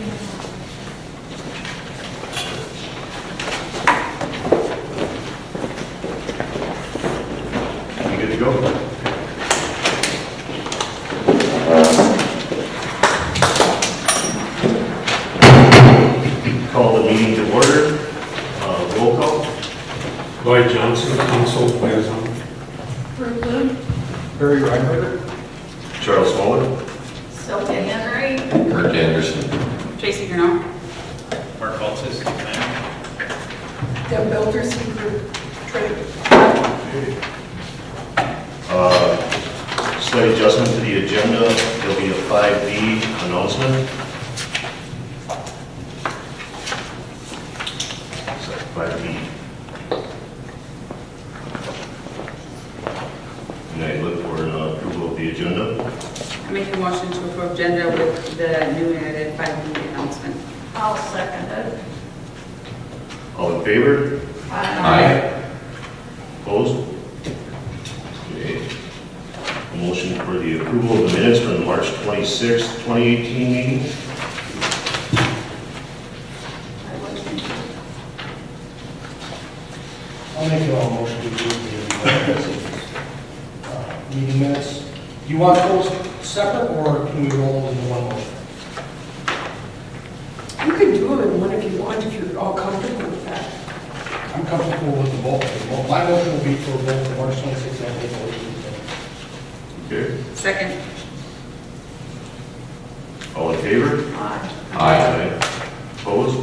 You good to go? Call the meeting to order. Roll call. Lloyd Johnson, Council Liaison. Berglund, Barry Reinberger. Charles Smoller. Sylvia Henry, Kurt Anderson. Tracy Gurnall. Mark Altus, Deb Belter, Secret Trade. Slight adjustment to the agenda. There'll be a 5B announcement. So 5B. And I look for an approval of the agenda. I make a motion to approve agenda with the new added 5-minute announcement. I'll second it. All in favor? Aye. Opposed? Okay. A motion for the approval of the minutes from the March 26, 2018 meeting. I'll make a motion to approve the meeting minutes. Do you want those separate, or can we roll into one motion? You can do them in one if you want, if you're all comfortable with that. I'm comfortable with the both. My motion will be for both the March 26th and April 18th. Okay. Second. All in favor? Aye. Opposed?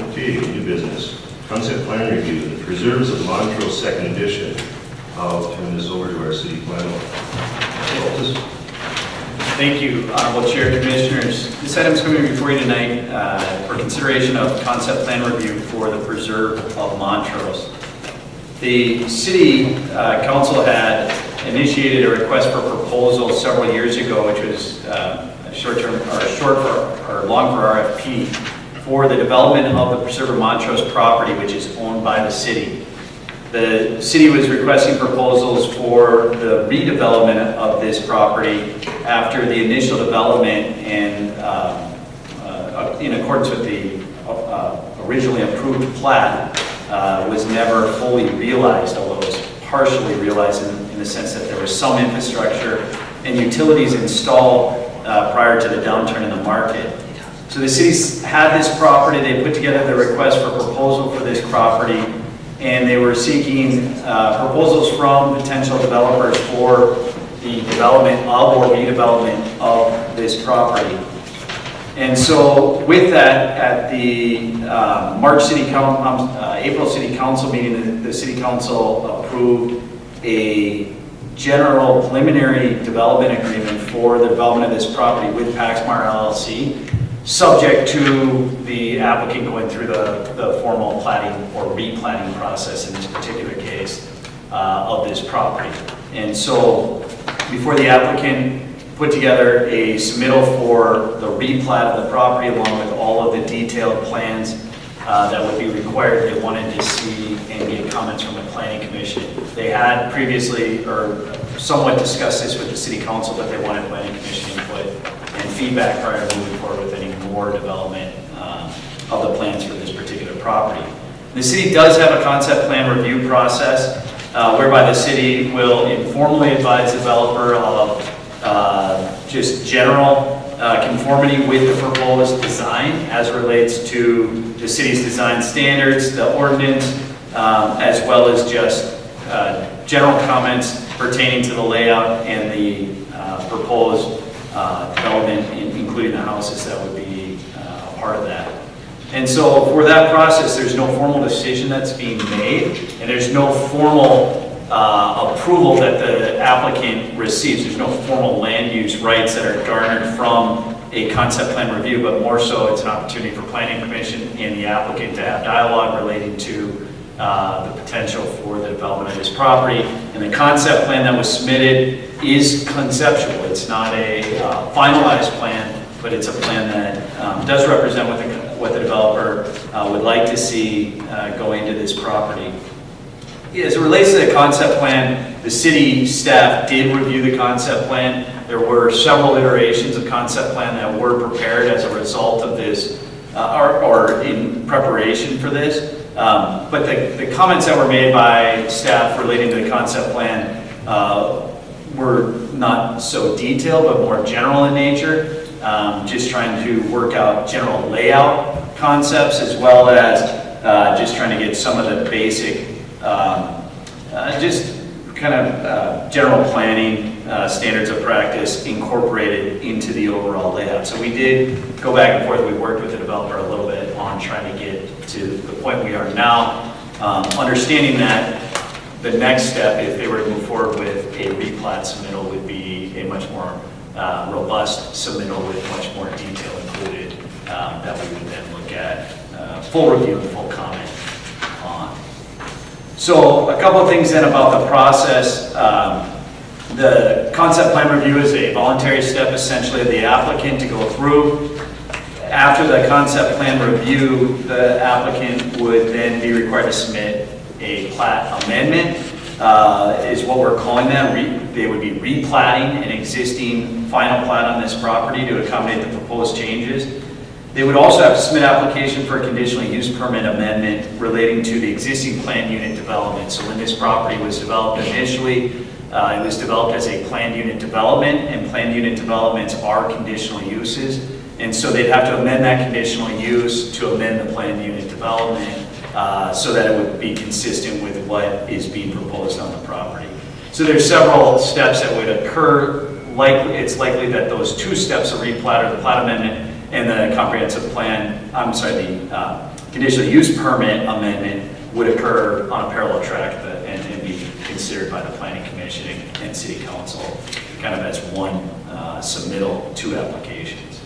Okay, new business. Concept plan review, the preserves of Montrose second edition. I'll turn this over to our city planner. Thank you, Honorable Chair, Commissioners. This item is coming before you tonight for consideration of concept plan review for the preserve of Montrose. The City Council had initiated a request for proposal several years ago, which was short for RFP for the development of the preserve of Montrose property, which is owned by the city. The city was requesting proposals for the redevelopment of this property after the initial development and in accordance with the originally approved plat was never fully realized, although it was partially realized in the sense that there was some infrastructure and utilities installed prior to the downturn in the market. So the city's had this property, they put together the request for proposal for this property, and they were seeking proposals from potential developers for the development of or redevelopment of this property. And so with that, at the April City Council meeting, the City Council approved a general preliminary development agreement for the development of this property with Paxmar LLC, subject to the applicant going through the formal platting or replatting process in this particular case of this property. And so before the applicant put together a submittal for the replat of the property along with all of the detailed plans that would be required, they wanted to see and get comments from the Planning Commission. They had previously or somewhat discussed this with the City Council, but they wanted Planning Commission input and feedback prior to moving forward with any more development of the plans for this particular property. The city does have a concept plan review process whereby the city will informally advise the developer of just general conformity with the proposed design as it relates to the city's design standards, the ordinance, as well as just general comments pertaining to the layout and the proposed development, including the houses that would be a part of that. And so for that process, there's no formal decision that's being made, and there's no formal approval that the applicant receives. There's no formal land use rights that are garnered from a concept plan review, but more so it's an opportunity for Planning Commission and the applicant to have dialogue relating to the potential for the development of this property. And the concept plan that was submitted is conceptual. It's not a finalized plan, but it's a plan that does represent what the developer would like to see go into this property. As it relates to the concept plan, the city staff did review the concept plan. There were several iterations of concept plan that were prepared as a result of this, or in preparation for this. But the comments that were made by staff relating to the concept plan were not so detailed, but more general in nature. Just trying to work out general layout concepts, as well as just trying to get some of the basic, just kind of general planning standards of practice incorporated into the overall layout. So we did go back and forth. We worked with the developer a little bit on trying to get to the point we are now, understanding that the next step, if they were to move forward with a replat submittal, would be a much more robust submittal with much more detail included that we would then look at full review and full comment on. So a couple of things then about the process. The concept plan review is a voluntary step essentially of the applicant to go through. After the concept plan review, the applicant would then be required to submit a plat amendment, is what we're calling them. They would be replatting an existing final plat on this property to accommodate the proposed changes. They would also have to submit application for a conditional use permit amendment relating to the existing planned unit development. So when this property was developed initially, it was developed as a planned unit development, and planned unit developments are conditional uses. And so they'd have to amend that conditional use to amend the planned unit development so that it would be consistent with what is being proposed on the property. So there's several steps that would occur. It's likely that those two steps of replat, or the plat amendment and the comprehensive plan, the conditional use permit amendment, would occur on a parallel track and be considered by the Planning Commission and City Council kind of as one submittal, two applications.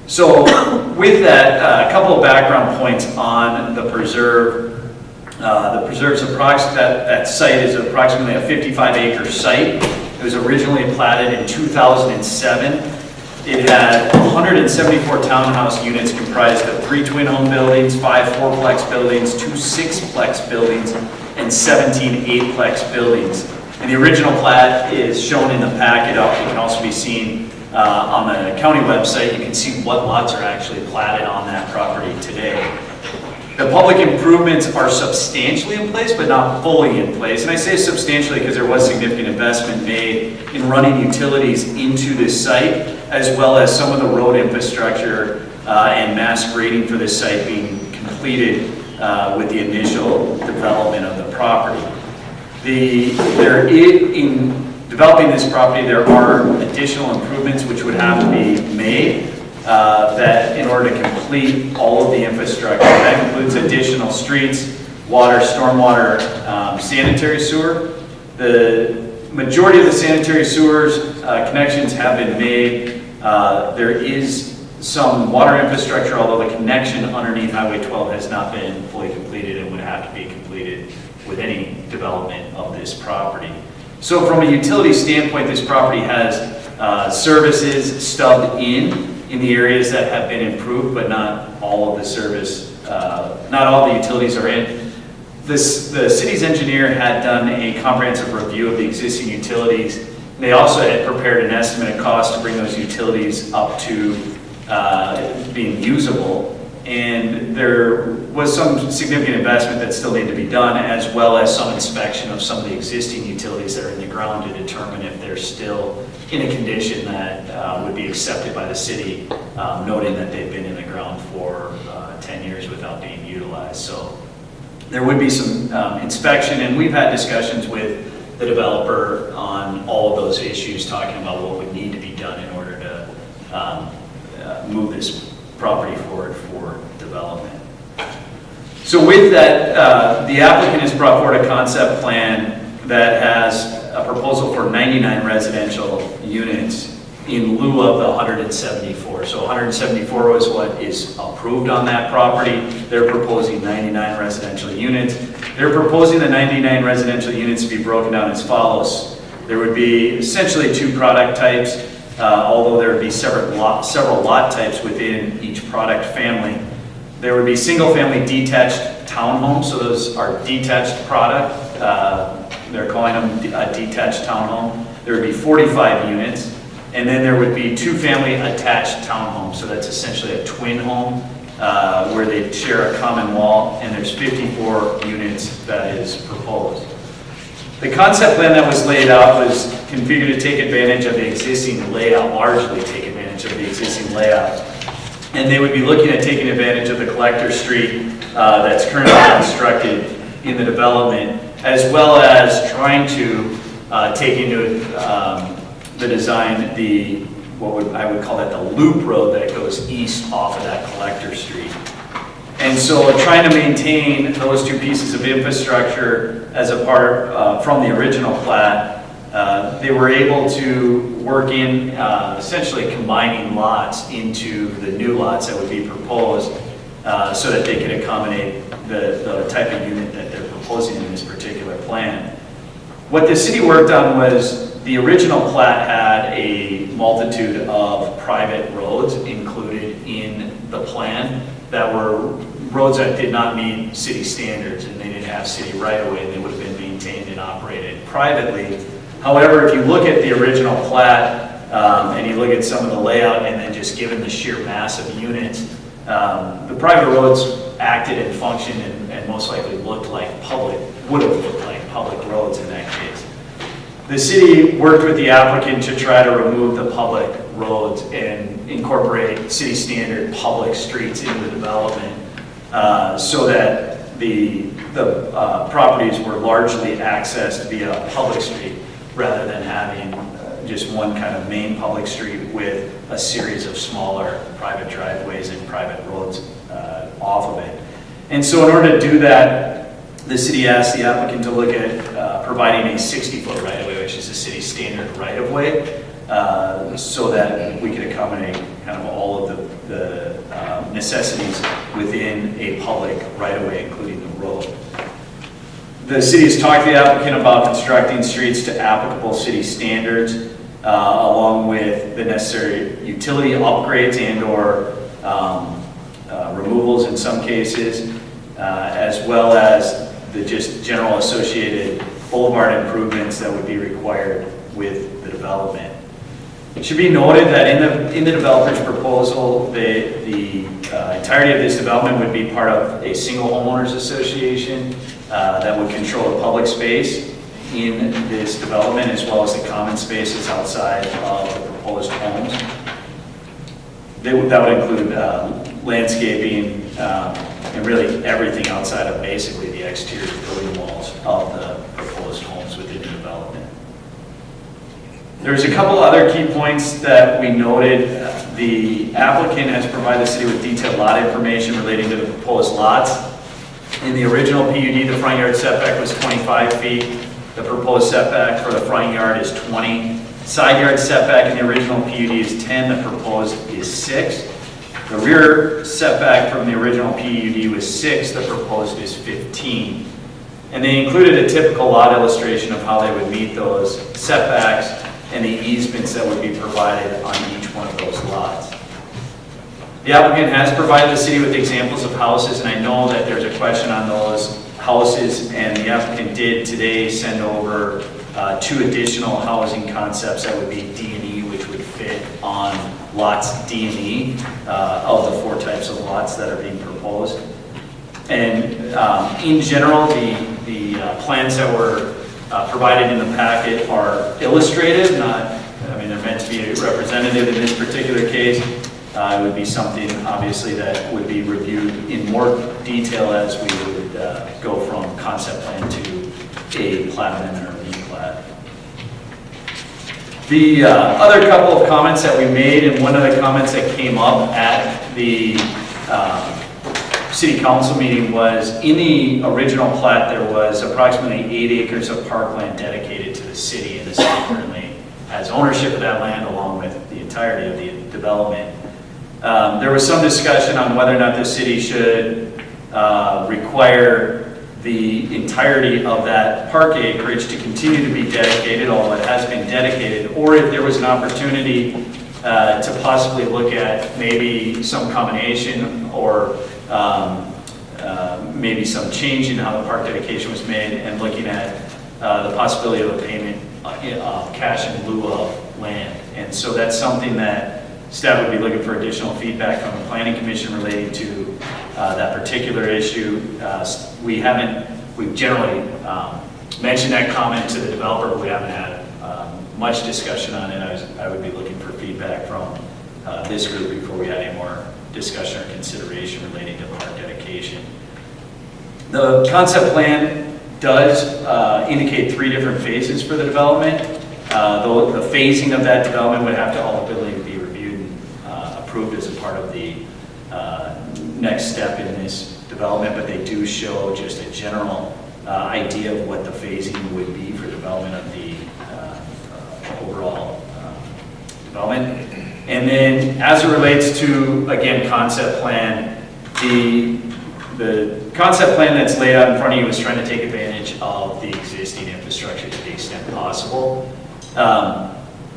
So with that, a couple of background points on the preserve. The preserve's that site is approximately a 55-acre site. It was originally platted in 2007. It had 174 townhouse units comprised of 3 twin home buildings, 5 4-plex buildings, 2 6-plex buildings, and 17 8-plex buildings. And the original plat is shown in the packet. It can also be seen on the county website. You can see what lots are actually platted on that property today. The public improvements are substantially in place, but not fully in place. And I say substantially because there was significant investment made in running utilities into this site, as well as some of the road infrastructure and mass grading for this site being completed with the initial development of the property. In developing this property, there are additional improvements which would have to be made that in order to complete all of the infrastructure. That includes additional streets, water, stormwater, sanitary sewer. The majority of the sanitary sewers connections have been made. There is some water infrastructure, although the connection underneath Highway 12 has not been fully completed and would have to be completed with any development of this property. So from a utility standpoint, this property has services stubbed in the areas that have been improved, but not all of the service, not all the utilities are in. The city's engineer had done a comprehensive review of the existing utilities. They also had prepared an estimate of cost to bring those utilities up to being usable. And there was some significant investment that still needed to be done, as well as some inspection of some of the existing utilities that are in the ground to determine if they're still in a condition that would be accepted by the city, noting that they've been in the ground for 10 years without being utilized. So there would be some inspection, and we've had discussions with the developer on all of those issues, talking about what would need to be done in order to move this property forward for development. So with that, the applicant has brought forward a concept plan that has a proposal for 99 residential units in lieu of the 174. So 174 was what is approved on that property. They're proposing 99 residential units. They're proposing the 99 residential units to be broken down as follows. There would be essentially 2 product types, although there would be several lot types within each product family. There would be single-family detached townhomes, so those are detached product. They're calling them a detached townhome. There would be 45 units. And then there would be 2 family attached townhomes, so that's essentially a twin home where they share a common wall, and there's 54 units that is proposed. The concept plan that was laid out was configured to take advantage of the existing layout, largely take advantage of the existing layout. And they would be looking at taking advantage of the collector street that's currently constructed in the development, as well as trying to take into the design I would call that the loop road that goes east off of that collector street. And so trying to maintain those 2 pieces of infrastructure as a part from the original plat, they were able to work in essentially combining lots into the new lots that would be proposed so that they could accommodate the type of unit that they're proposing in this particular plan. What the city worked on was the original plat had a multitude of private roads included in the plan that were roads that did not meet city standards, and they didn't have city right-of-way, and they would have been maintained and operated privately. However, if you look at the original plat and you look at some of the layout, and then just given the sheer mass of units, the private roads acted and functioned and most likely looked like would have looked like public roads in that case. The city worked with the applicant to try to remove the public roads and incorporate city standard public streets into the development so that the properties were largely accessed via public street rather than having just one kind of main public street with a series of smaller private driveways and private roads off of it. And so in order to do that, the city asked the applicant to look at providing a 60-foot right-of-way, which is the city standard right-of-way, so that we could accommodate kind of all of the necessities within a public right-of-way, including the road. The city has talked to the applicant about constructing streets to applicable city standards, along with the necessary utility upgrades and/or removals in some cases, as well as the just general associated boulevard improvements that would be required with the development. It should be noted that in the developer's proposal, the entirety of this development would be part of a single homeowners association that would control the public space in this development, as well as the common spaces outside of the proposed homes. That would include landscaping and really everything outside of basically the exterior building walls of the proposed homes within the development. There's a couple other key points that we noted. The applicant has provided the city with detailed lot information relating to the proposed lots. In the original PUD, the front yard setback was 25 feet. The proposed setback for the front yard is 20. Side yard setback in the original PUD is 10, the proposed is 6. The rear setback from the original PUD was 6, the proposed is 15. And they included a typical lot illustration of how they would meet those setbacks and the easements that would be provided on each one of those lots. The applicant has provided the city with examples of houses, and I know that there's a question on those houses, and the applicant did today send over 2 additional housing concepts that would be D&E, which would fit on lots D&E of the 4 types of lots that are being proposed. And in general, the plans that were provided in the packet are illustrated, they're meant to be representative in this particular case. It would be something, obviously, that would be reviewed in more detail as we would go from concept plan to a plat amendment or replat. The other couple of comments that we made, and one of the comments that came up at the city council meeting was, in the original plat, there was approximately 8 acres of parkland dedicated to the city, and the city currently has ownership of that land along with the entirety of the development. There was some discussion on whether or not the city should require the entirety of that park acreage to continue to be dedicated, although it has been dedicated, or if there was an opportunity to possibly look at maybe some combination or maybe some change in how the park dedication was made, and looking at the possibility of a payment of cash in lieu of land. And so that's something that staff would be looking for additional feedback from the planning commission relating to that particular issue. We've generally mentioned that comment to the developer, but we haven't had much discussion on it. I would be looking for feedback from this group before we had any more discussion or consideration relating to park dedication. The concept plan does indicate 3 different phases for the development. Though the phasing of that development would have to ultimately be reviewed and approved as a part of the next step in this development, but they do show just a general idea of what the phasing would be for development of the overall development. And then as it relates to, again, concept plan, the concept plan that's laid out in front of you is trying to take advantage of the existing infrastructure to the extent possible.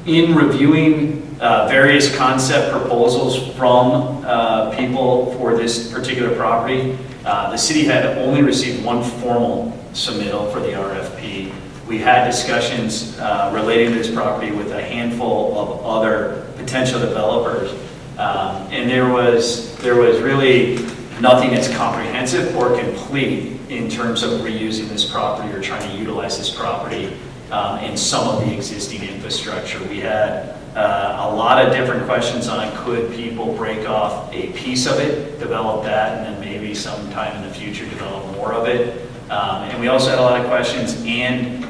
In reviewing various concept proposals from people for this particular property, the city had only received one formal submittal for the RFP. We had discussions relating to this property with a handful of other potential developers, and there was really nothing that's comprehensive or complete in terms of reusing this property or trying to utilize this property in some of the existing infrastructure. We had a lot of different questions on could people break off a piece of it, develop that, and then maybe sometime in the future develop more of it. And we also had a lot of questions, and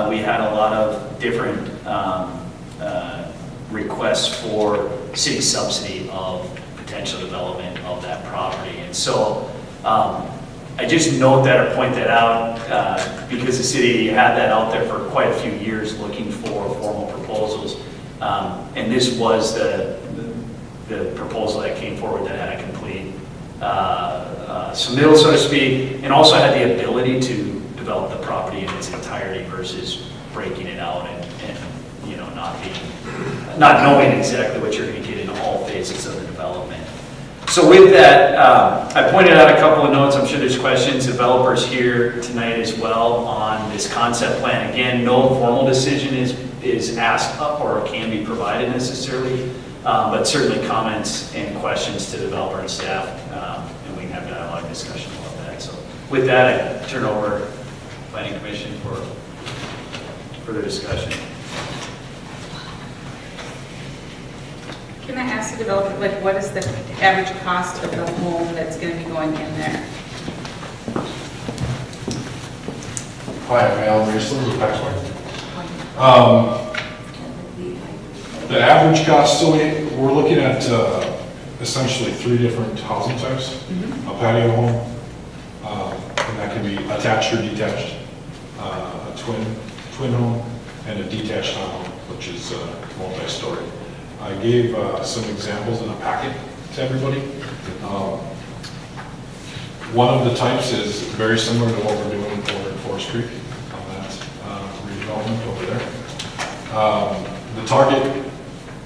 we had a lot of different requests for city subsidy of potential development of that property. And so I just note that or point that out because the city had that out there for quite a few years looking for formal proposals. And this was the proposal that came forward that had a complete submittal, so to speak, and also had the ability to develop the property in its entirety versus breaking it out and you know, not knowing exactly what you're going to get in all phases of the development. So with that, I pointed out a couple of notes. I'm sure there's questions, developers here tonight as well on this concept plan. Again, no formal decision is asked up or can be provided necessarily, but certainly comments and questions to developer and staff, and we can have dialogue and discussion about that. So with that, I turn over to Planning Commission for further discussion. Can I ask the developer, like, what is the average cost of the home that's going to be going in there? Hi, I'm Alan Riesler with Paxmark. The average cost, so we're looking at essentially 3 different housing types. A patio home, and that can be attached or detached, a twin home, and a detached home, which is multi-story. I gave some examples in a packet to everybody. One of the types is very similar to what we're doing over in Forest Creek on that redevelopment over there. The target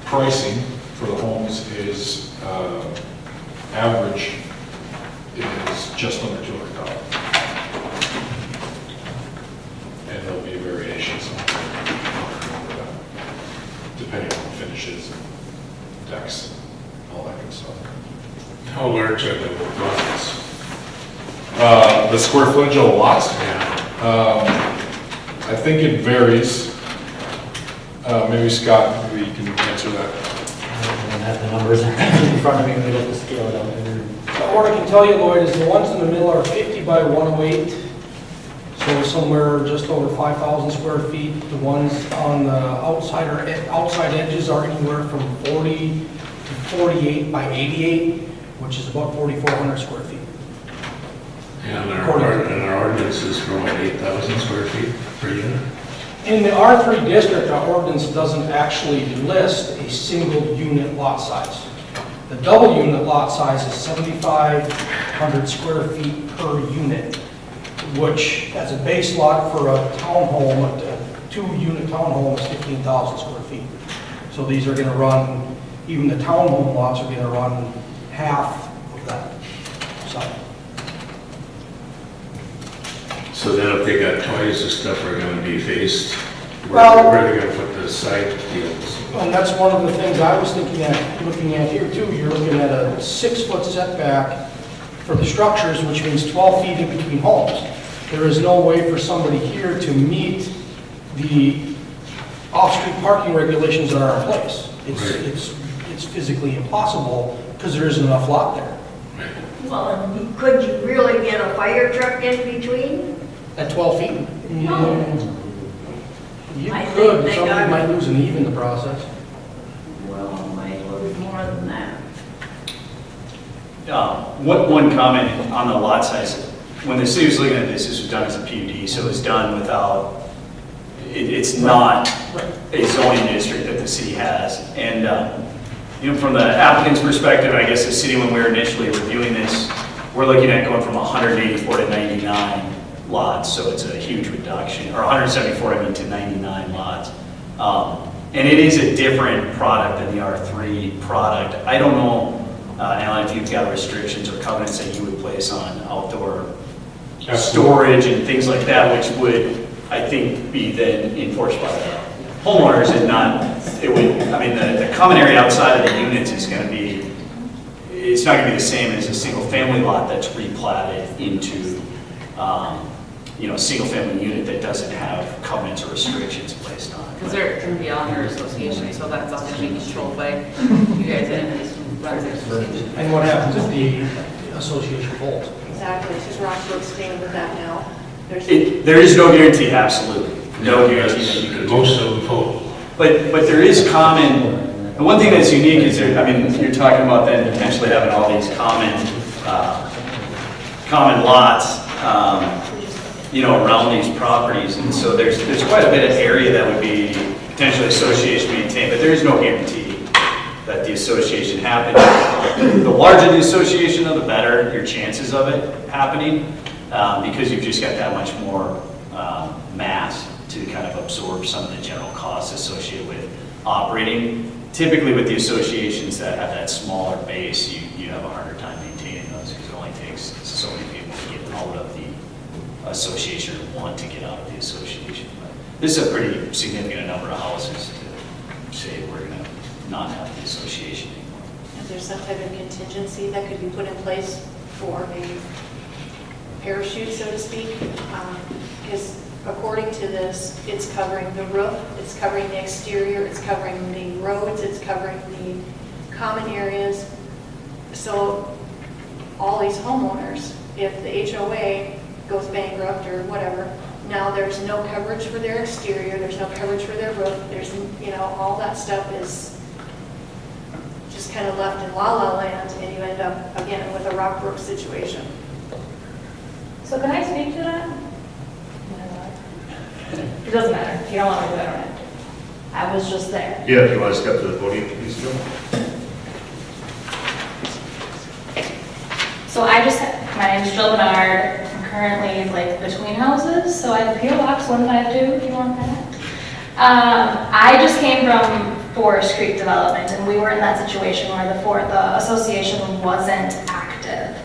pricing for the homes is average is just under $200. And there'll be variations depending on the finishes and decks and all that good stuff. How large are the lots? The square footage of the lots, Yeah. I think it varies. Maybe Scott, maybe you can answer that. I don't have the numbers in front of me, we have to scale it out. What I can tell you, Lloyd, is the ones in the middle are 50 by 108, so somewhere just over 5,000 square feet. The ones on the outside edges are anywhere from 40 to 48 by 88, which is about 4,400 square feet. And our ordinance is for what, 8,000 square feet per unit? In the R3 district, our ordinance doesn't actually list a single unit lot size. The double unit lot size is 7,500 square feet per unit, which as a base lot for a townhome, a 2-unit townhome is 15,000 square feet. So these are gonna run, even the townhome lots are gonna run half of that size. So then if they got toys and stuff are gonna be faced, Well- where are they gonna put this side deals. And that's one of the things I was looking at here too. You're looking at a 6-foot setback for the structures, which means 12 feet in between homes. There is no way for somebody here to meet the off-street parking regulations that are in place. Right. It's physically impossible because there isn't enough lot there. Well, and could you really get a fire truck in between? At 12 feet? You I think could, they somebody got- might lose an eve in the process. Well, might lose more than that. One comment on the lot size. When the city was looking at this, this was done as a PUD, so it was done without, it's not a zoning district that the city has. And, from the applicant's perspective, I guess the city, when we were initially reviewing this, we're looking at going from 184 to 99 lots, so it's a huge reduction, or 174, to 99 lots. And it is a different product than the R3 product. I don't know, Alan, if you've got restrictions or covenants that you would place on outdoor storage and things like that, which would, I think, be then enforced by the homeowners and not, it would, I mean, the common area outside of the units is going to be, it's not going to be the same as a single-family lot that's replatted into, a single-family unit that doesn't have covenants or restrictions placed on it. Because they're going to be on your association, so that's all going to be controlled by you guys and run their association. And what happens if the association folds? Exactly, because Rockbrook's staying with that now. There is no guarantee, absolutely, no guarantee that you can do. Most of them fold. But there is common, the one thing that's unique is there, I mean, you're talking about then potentially having all these common lots, around these properties. And so there's quite a bit of area that would be potentially association maintained, but there is no guarantee that the association happens. The larger the association, the better your chances of it happening, because you've just got that much more mass to kind of absorb some of the general costs associated with operating. Typically with the associations that have that smaller base, you have a harder time maintaining those because it only takes so many people to get out of the association or want to get out of the association. But this is a pretty significant number of houses to say we're going to not have the association anymore. Is there some type of contingency that could be put in place for a parachute, so to speak? Because according to this, it's covering the roof, it's covering the exterior, it's covering the roads, it's covering the common areas. So all these homeowners, if the HOA goes bankrupt or whatever, now there's no coverage for their exterior, there's no coverage for their roof, there's, all that stuff is just kind of left in la-la land, and you end up, again, with a Rockbrook situation. So can I speak to that? It doesn't matter. If you don't want to do it, I don't have to. I was just there. Yeah, if you want to step to the podium, please, Joe. So my name's Jill Bernard. I'm currently between houses, so I have a PO Box 152 if you want that. I just came from Forest Creek Development, and we were in that situation where the association wasn't active.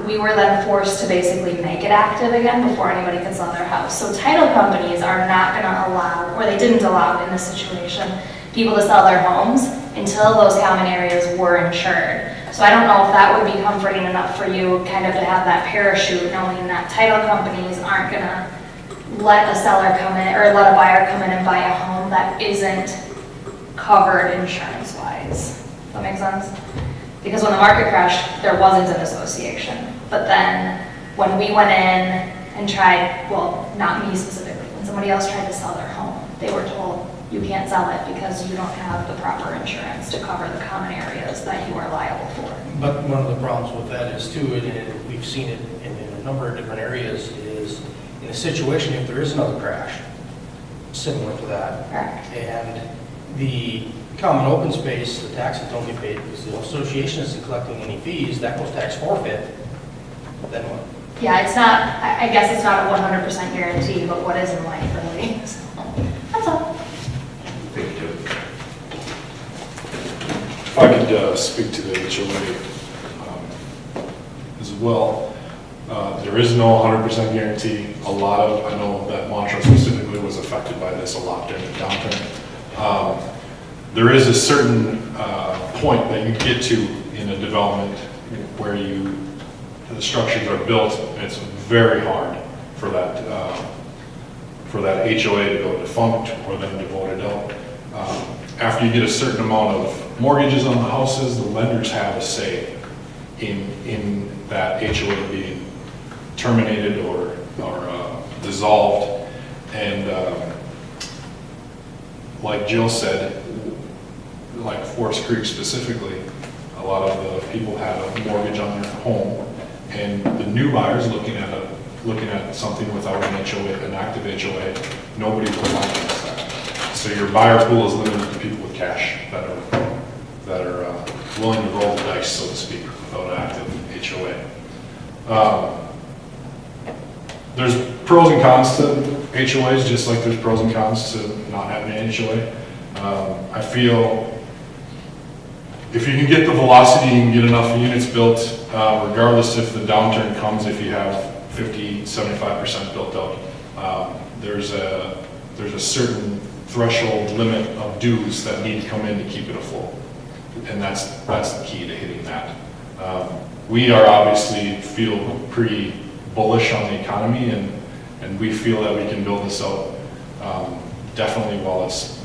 We were then forced to basically make it active again before anybody could sell their house. So title companies are not going to allow, or they didn't allow in this situation, people to sell their homes until those common areas were insured. So I don't know if that would be comforting enough for you kind of to have that parachute, knowing that title companies aren't going to let a seller come in, or let a buyer come in and buy a home that isn't covered insurance-wise. Does that make sense? Because when the market crashed, there wasn't an association. But then when we went in and tried, well, not me specifically, when somebody else tried to sell their home, they were told, you can't sell it because you don't have the proper insurance to cover the common areas that you are liable for. But one of the problems with that is too, and we've seen it in a number of different areas, is in a situation, if there is another crash, similar to that, Correct. and the common open space, the taxes don't get paid because the association isn't collecting any fees, that goes tax forfeit, then what? Yeah, it's not, I guess it's not a 100% guarantee, but what is in life really. So, that's all. Thank you, Joe. If I could speak to the HOA as well. There is no 100% guarantee. I know that Montrose specifically was affected by this a lot during the downturn. There is a certain point that you get to in a development where the structures are built, and it's very hard for that HOA to go defunct or then to vote it out. After you get a certain amount of mortgages on the houses, the lenders have a say in that HOA being terminated or dissolved. And like Jill said, like Forest Creek specifically, a lot of the people have a mortgage on their home, and the new buyers looking at something without an HOA, an active HOA, nobody will like that. So your buyer pool is limited to people with cash that are willing to roll the dice, so to speak, without an active HOA. There's pros and cons to HOAs, just like there's pros and cons to not having an HOA. I feel if you can get the velocity, you can get enough units built, regardless if the downturn comes, if you have 50, 75% built out. There's a certain threshold limit of dues that need to come in to keep it afloat. And that's the key to hitting that. We are obviously feel pretty bullish on the economy, and we feel that we can build this out definitely while it's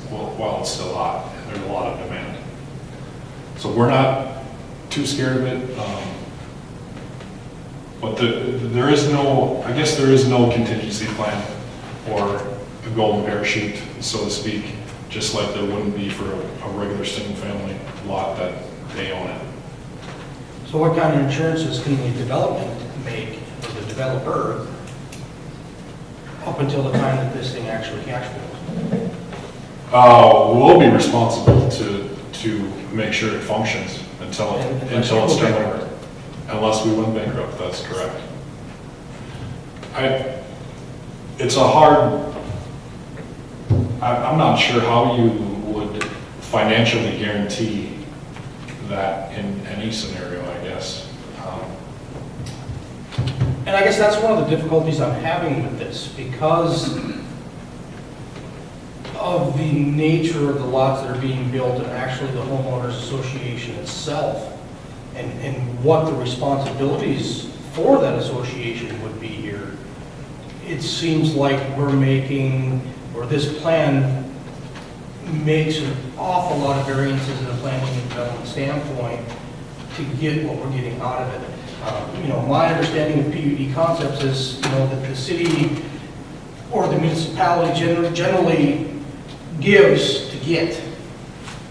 still hot and there's a lot of demand. So we're not too scared of it, but there is no contingency plan or a golden parachute, so to speak, just like there wouldn't be for a regular single-family lot that they own it. So what kind of insurances can the development make, or the developer, up until the time that this thing actually cash flows? We'll be responsible to make sure it functions until it's turned over. Unless we went bankrupt, that's correct. It's a hard, I'm not sure how you would financially guarantee that in any scenario, I guess. And I guess that's one of the difficulties I'm having with this, because of the nature of the lots that are being built and actually the homeowners association itself, and what the responsibilities for that association would be here. It seems like we're making, or this plan makes an awful lot of variances in a planning and development standpoint to get what we're getting out of it. My understanding of PUD concepts is, that the city or the municipality generally gives to get.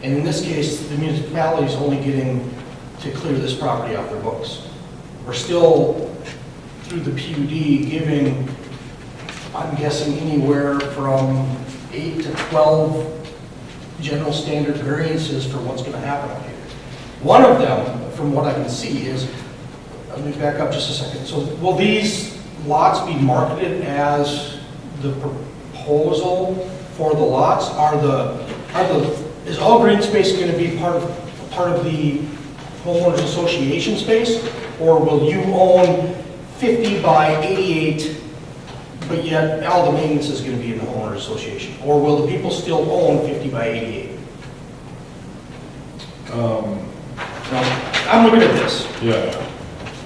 And in this case, the municipality is only getting to clear this property off their books. We're still, through the PUD, giving, I'm guessing, anywhere from 8 to 12 general standard variances for what's going to happen up here. One of them, from what I can see, is, let me back up just a second. So will these lots be marketed as the proposal for the lots? Is all green space going to be part of the homeowners association space, or will you own 50 by 88, but yet all the maintenance is going to be in the homeowners association? Or will the people still own 50 by 88? I'm looking at this. Yeah.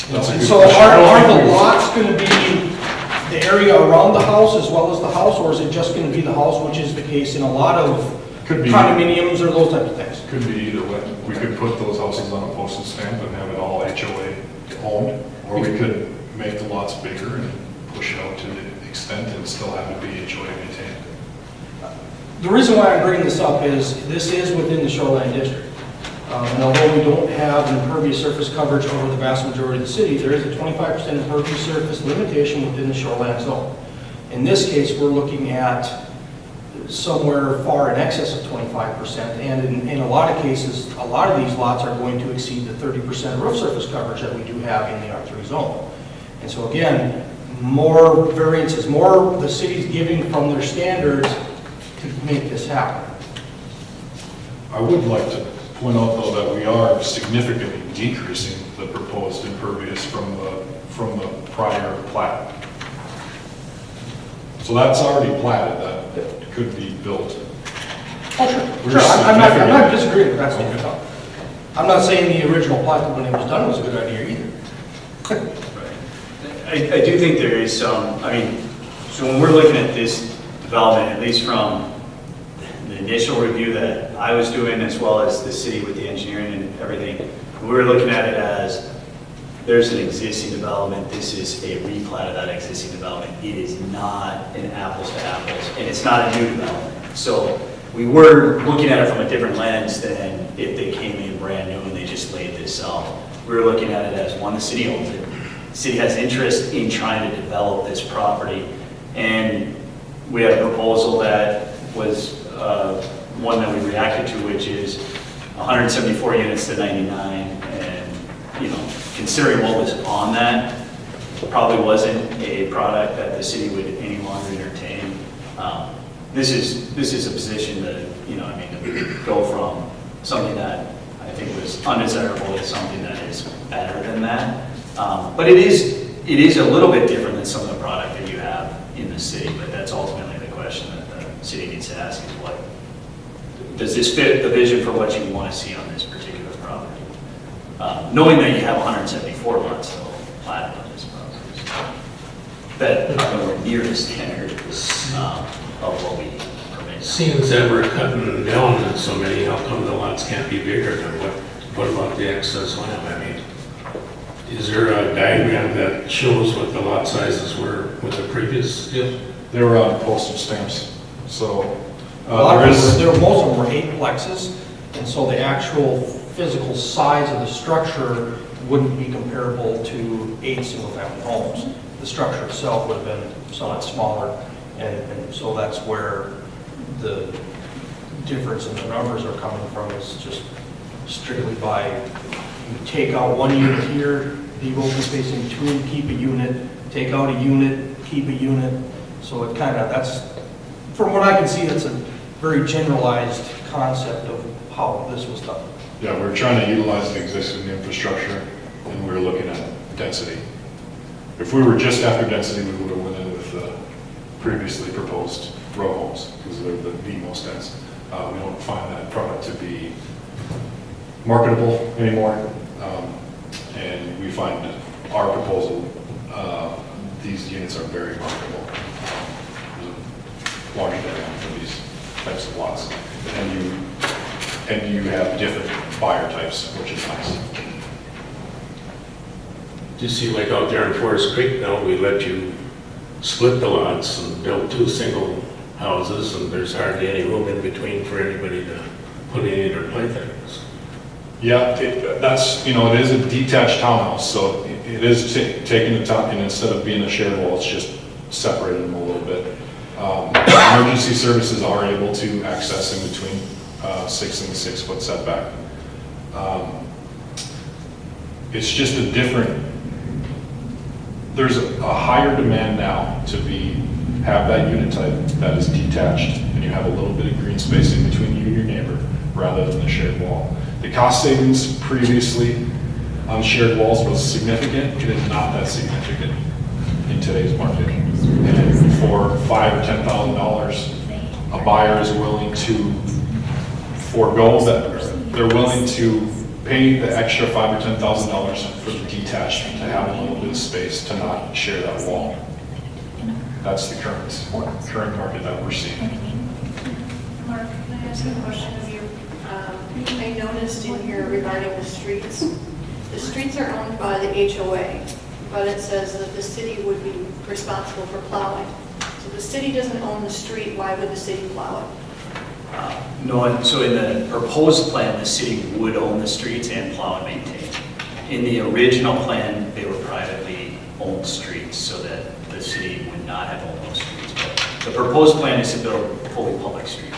That's a And good so question. are the lots going to be the area around the house as well as the house, or is it just going to be the house, which is the case in a lot of Could be. condominiums or those types of things? Could be either way. We could put those houses on a postage stamp and have it all HOA owned, or we could make the lots bigger and push it out to the extent and still have it be HOA maintained. The reason why I'm bringing this up is this is within the shoreline district. And although we don't have an impervious surface coverage over the vast majority of the city, there is a 25% impervious surface limitation within the shoreline zone. In this case, we're looking at somewhere far in excess of 25%, and in a lot of cases, a lot of these lots are going to exceed the 30% roof surface coverage that we do have in the R3 zone. And so again, more variances, more the city's giving from their standards to make this happen. I would like to point out, though, that we are significantly decreasing the proposed impervious from the from the prior plat. So that's already platted, that could be built. Oh, We're sure, I'm not significant. disagreeing, with that statement. I'm not saying the original plat when it was done was a good idea either. I do think there is some, I mean, so when we're looking at this development, at least from the initial review that I was doing, as well as the city with the engineering and everything, we were looking at it as, there's an existing development, this is a replat of that existing development. It is not an apples to apples, and it's not a new development. So we were looking at it from a different lens than if they came in brand new and they just laid this out. We were looking at it as, one, the city owns it. The city has interest in trying to develop this property, and we had a proposal that was one that we reacted to, which is 174 units to 99, and, you know, considering what was on that, probably wasn't a product that the city would any longer entertain. This is a position that, you know, I mean, to go from something that I think was undesirable to something that is better than that. But it is a little bit different than some of the product that you have in the city, but that's ultimately the question that the city needs to ask is, what does this fit the vision for what you want to see on this particular property? Knowing that you have 174 lots though, platted on this property, that are nowhere near the standard of what we permit. Seeing that we're cutting down on so many, how come the lots can't be bigger than what about the excess land? I mean, is there a diagram that shows what the lot sizes were with the previous deal? They were on postage stamps, so Most of them were 8 plexes, and so the actual physical size of the structure wouldn't be comparable to 8 single-family homes. The structure itself would have been somewhat smaller, and so that's where the difference in the numbers are coming from, is just strictly by, you take out 1 unit here, leave open space in between, keep a unit, take out a unit, keep a unit. So it kind of, that's, from what I can see, that's a very generalized concept of how this was done. yeah, we're trying to utilize the existing infrastructure, and we're looking at density. If we were just after density, we would have went in with the previously proposed row homes, because they're the most dense. We don't find that product to be marketable anymore, and we find that our proposal, these units are very marketable. There's a large demand for these types of lots, and you have different buyer types, which is nice. Do you see, like out there in Forest Creek now, we let you split the lots and build 2 single houses, and there's hardly any room in between for anybody to put in or play things. Yeah, that's, you know, it is a detached townhouse, so it is taking the top, and instead of being a shared wall, it's just separated them a little bit. Emergency services are able to access in between 6 and 6 foot setback. It's just a different, there's a higher demand now to have that unit type that is detached, and you have a little bit of green space in between you and your neighbor, rather than a shared wall. The cost savings previously on shared walls was significant. It is not that significant in today's market. And for $5,000 or $10,000, a buyer is willing to forego that. They're willing to pay the extra $5,000 or $10,000 for the detached to have a little bit of space to not share that wall. That's the current market that we're seeing. Mark, can I ask a question of you? I noticed in here regarding the streets are owned by the HOA, but it says that the city would be responsible for plowing. So the city doesn't own the street, why would the city plow it? No, and so in the proposed plan, the city would own the streets and plow and maintain. In the original plan, they were privately owned streets, so that the city would not have owned those streets. But the proposed plan is to build fully public streets.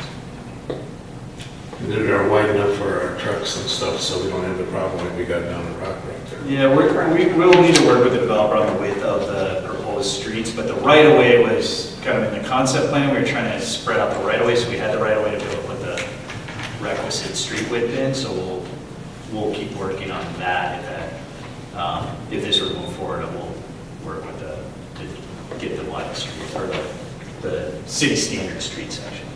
That are wide enough for our trucks and stuff, so we don't have the problem like we got down the rock right there. Yeah, we'll need to work with the developer on the width of the proposed streets, but the right-of-way was kind of in the concept plan. We were trying to spread out the right-of-way, so we had the right-of-way to be able to put the requisite street width in, so we'll keep working on that. If this were to move forward, work with to get the wide street, or the city standard street section.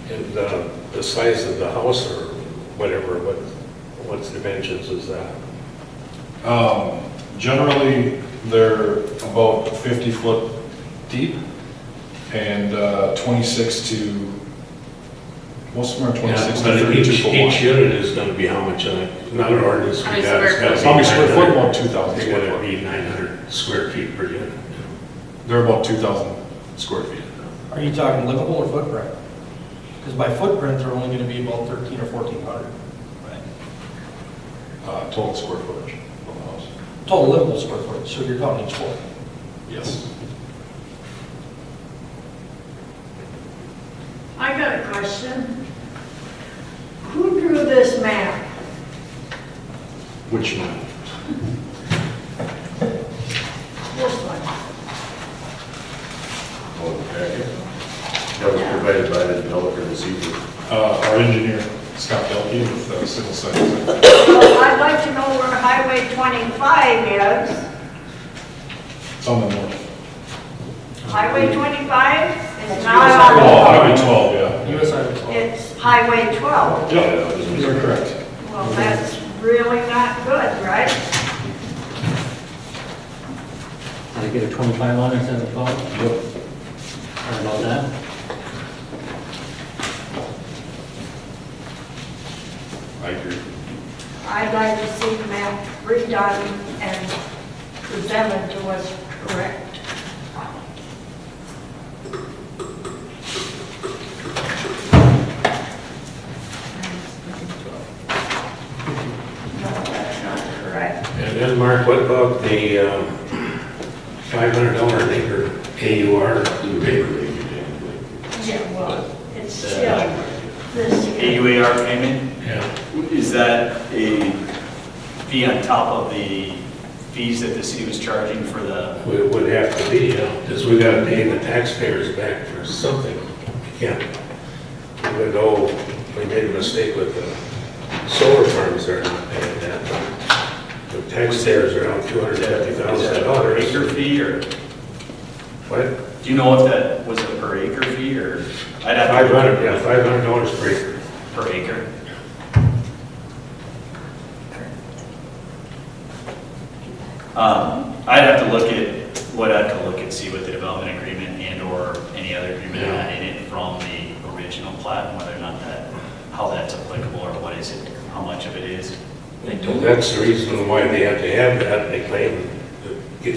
And the size of the house or whatever, what's dimensions is that? Generally, they're about 50 foot deep and 26 to, most of them are 26 But to 32 each foot wide. unit is gonna be how much, not an ordinance, How we many got, it's square gotta be How many square foot? 900. About 2,000 They square gotta foot. be 900 square feet per unit. They're about 2,000 square feet. Are you talking livable or footprint? Because by footprint, they're only gonna be about 13 or 1,400. Total square footage of the house. Total livable square footage, so you're talking each floor. Yes. I got a question. Who drew this map? Which one? This one. That was provided by the developer this evening. Our engineer, Scott Belkey with Civil Science. Well, I'd like to know where Highway 25 is. It's on the north. Highway 25 is That's not US on, Oh, Highway 12, yeah. US Highway 12. it's Highway 12. Yeah, you're correct. Well, that's really not good, right? I get a 25 on it instead of 12? Yep. Sorry about that. I agree. I'd like to see the map redone and presented to us correct. No, that's not correct. And then, Mark, what about the $500 an acre AUR rate? Yeah, well, it's still this. AUAR payment, Yeah. is that a fee on top of the fees that the city was charging for the, It would have to be, because we gotta pay the taxpayers back for something. We can't, even though we made a mistake with the solar farms, they're not paying that. The taxpayers are out is that a per $250,000. acre fee, or What? do you know if that was a per acre fee, or? I'd have to look $500, at yeah, $500 per acre. per acre. I'd have to look at, see what the development agreement and or any other agreement Yeah. had in it from the original plat, and whether or not how that's applicable, or what is it, how much of it is. That's the reason why they have to have that. They claim to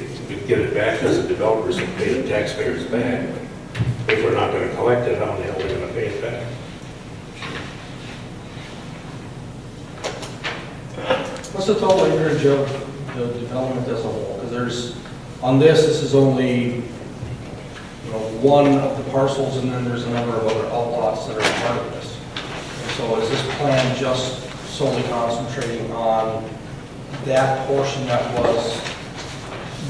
get it back as the developers and pay the taxpayers back. If we're not gonna collect it, how the hell are we gonna pay it back? What's the total acreage of the development as a whole? Because there's, on this is only, one of the parcels, and then there's a number of other outlots that are part of this. And so is this plan just solely concentrating on that portion that was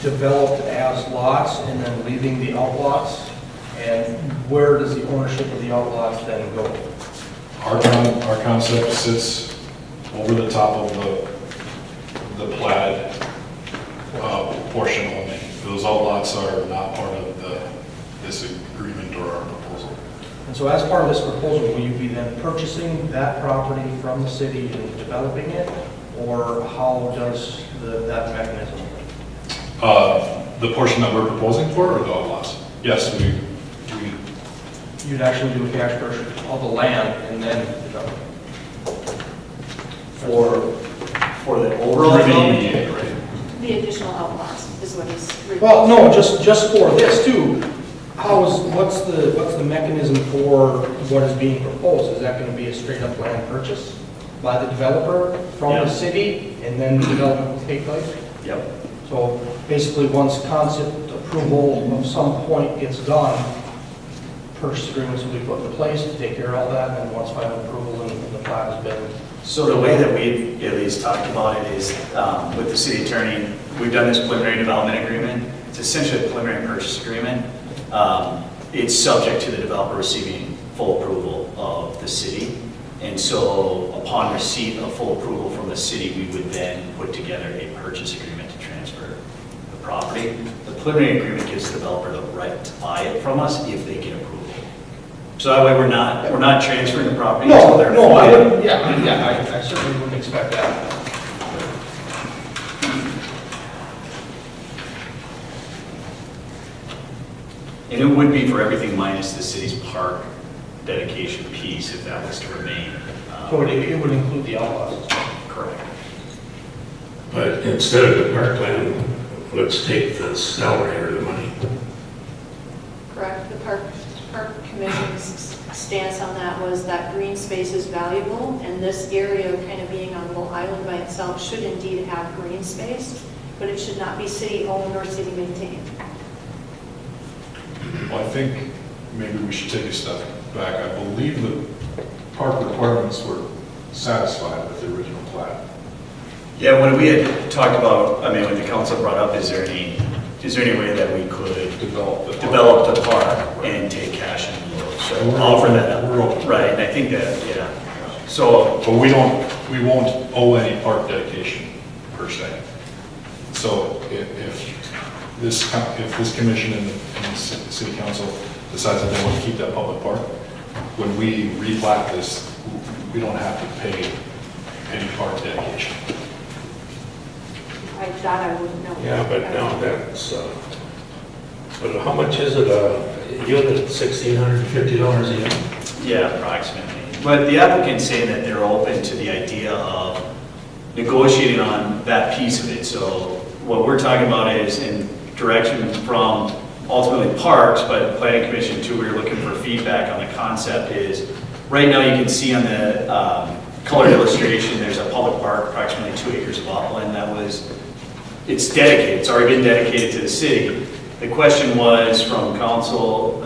developed as lots and then leaving the outlots? And where does the ownership of the outlots then go? Our concept sits over the top of the platted portion only. Those outlots are not part of this agreement or our proposal. And so as part of this proposal, will you be then purchasing that property from the city and developing it? Or how does that mechanism work? The portion that we're proposing for, or the outlots? Yes, we You'd actually do a cash purchase of the land and then develop it? For the overall development? Yeah, right. The additional outlots is what he's. Well, no, just for this too. What's the mechanism for what is being proposed? Is that going to be a straight up land purchase by the developer from the Yeah. city and then the development will take place? Yep. So basically, once concept approval of some point gets done, purchase agreements will be put into place to take care of all that, and then once final approval and the plat has been. So the way that we've at least talked about it is, with the city attorney, we've done this preliminary development agreement. It's essentially a preliminary purchase agreement. It's subject to the developer receiving full approval of the city. And so upon receipt of full approval from the city, we would then put together a purchase agreement to transfer the the property. The preliminary agreement gives the developer the right to buy it from us if they get approval. So that way we're not transferring the property until they're No, I fully- wouldn't, I certainly wouldn't expect that. And it would be for everything minus the city's park dedication piece if that was to remain. So it would include the outlaws. Correct. But instead of the parkland, let's take the salary or the money. Correct. The park commission's stance on that was that green space is valuable, and this area kind of being on Little Island by itself should indeed have green space, but it should not be city-owned or city-maintained. Well, I think maybe we should take a step back. I believe the park requirements were satisfied with the original plat. Yeah, when we had talked about, I mean, when the council brought up, is there any way that we could develop the park and take cash in lieu? So offer that up. We're open. Right, and I think that, yeah. So, But we won't owe any park dedication per se. So if this commission and the city council decides that they want to keep that public park, when we replat this, we don't have to pay any park dedication. That I wouldn't know. Yeah, but now that's, but how much is it, unit, $1,650 a unit? yeah, approximately. But the applicant's saying that they're open to the idea of negotiating on that piece of it. So what we're talking about is in direction from ultimately parks, but planning commission too, we were looking for feedback on the concept is, right now you can see on the colored illustration, there's a public park, approximately 2 acres of upland it's dedicated, it's already been dedicated to the city. The question was from council,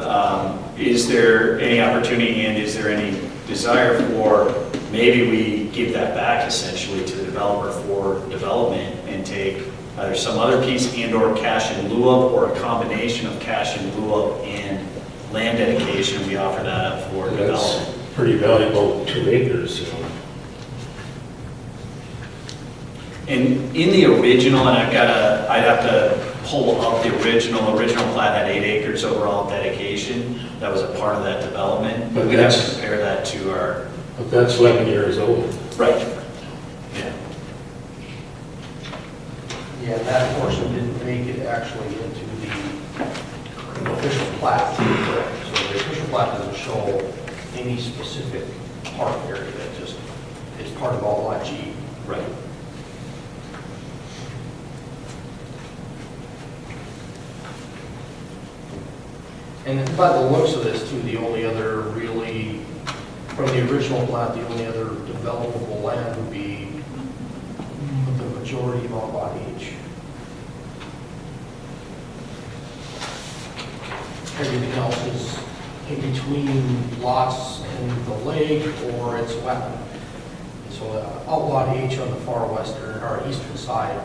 is there any opportunity and is there any desire for maybe we give that back essentially to the developer for development and take either some other piece and or cash in lieu of, or a combination of cash in lieu of and land dedication, we offer that up for development. That's pretty valuable, 2 acres, you know. And in the original, and I'd have to pull up the original plat had 8 acres overall dedication. That was a part of that development. But We'd have to that's- compare that to our, But that's 11 years old. right. Yeah. Yeah, that portion didn't make it actually into the official plat. So the official plat doesn't show any specific park area, it just, it's part of all Lot G. Right. And by the looks of this too, the only other really, from the original plat, the only other developable land would be the majority of Lot H. Everything else is in between lots and the lake or it's wetland. So Outlot H on the far western or eastern side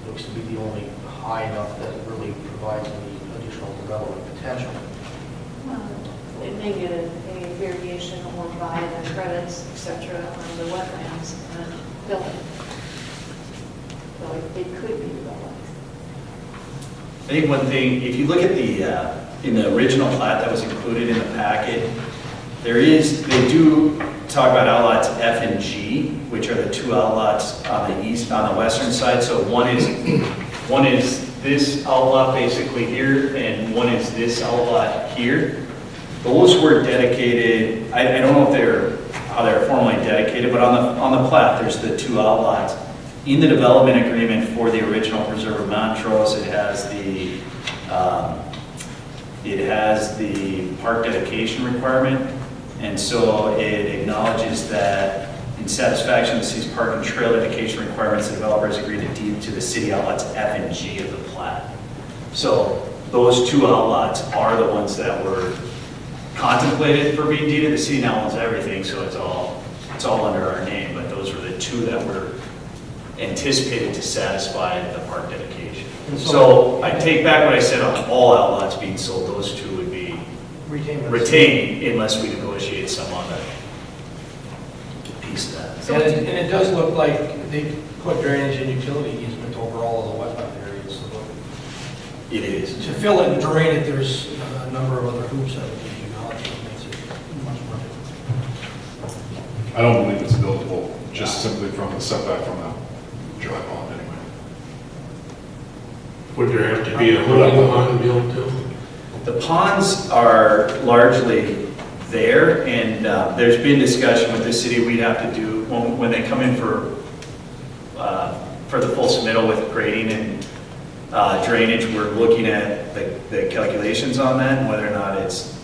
looks to be the only high enough that it really provides any additional development potential. It may get a variation or buy the credits, et cetera, on the wetlands and building. So it could be developed. I think one thing, if you look at the, in the original plat that was included in the packet, they do talk about outlots F and G, which are the 2 outlots on the western side. So one is this outlot basically here, and one is this outlot here. Those were dedicated, I don't know if how they're formally dedicated, but on the plat, there's the 2 outlots. In the development agreement for the original Preserve of Montrose, it has the park dedication requirement, and so it acknowledges that in satisfaction of the city's park and trail dedication requirements, the developer has agreed to deed to the city outlots F and G of the plat. So those 2 outlots are the ones that were contemplated for being deeded. The city now owns everything, so it's all under our name, but those were the 2 that were anticipated to satisfy the park dedication. So I take back what I said on all outlots being sold, those 2 would be retained unless we negotiate some other piece of that. And it does look like they put drainage and utility easement over all of the wetland area. It is. To fill it and drain it, there's a number of other hoops that would be acknowledged, that makes it much more difficult. I don't believe it's buildable, just simply from the setback from that dry pond anyway. Would there have to be a holding pond built too? The ponds are largely there, and there's been discussion with the city, we'd have to do, when they come in for the full submittal with grading and drainage, we're looking at the calculations on that, and whether or not it's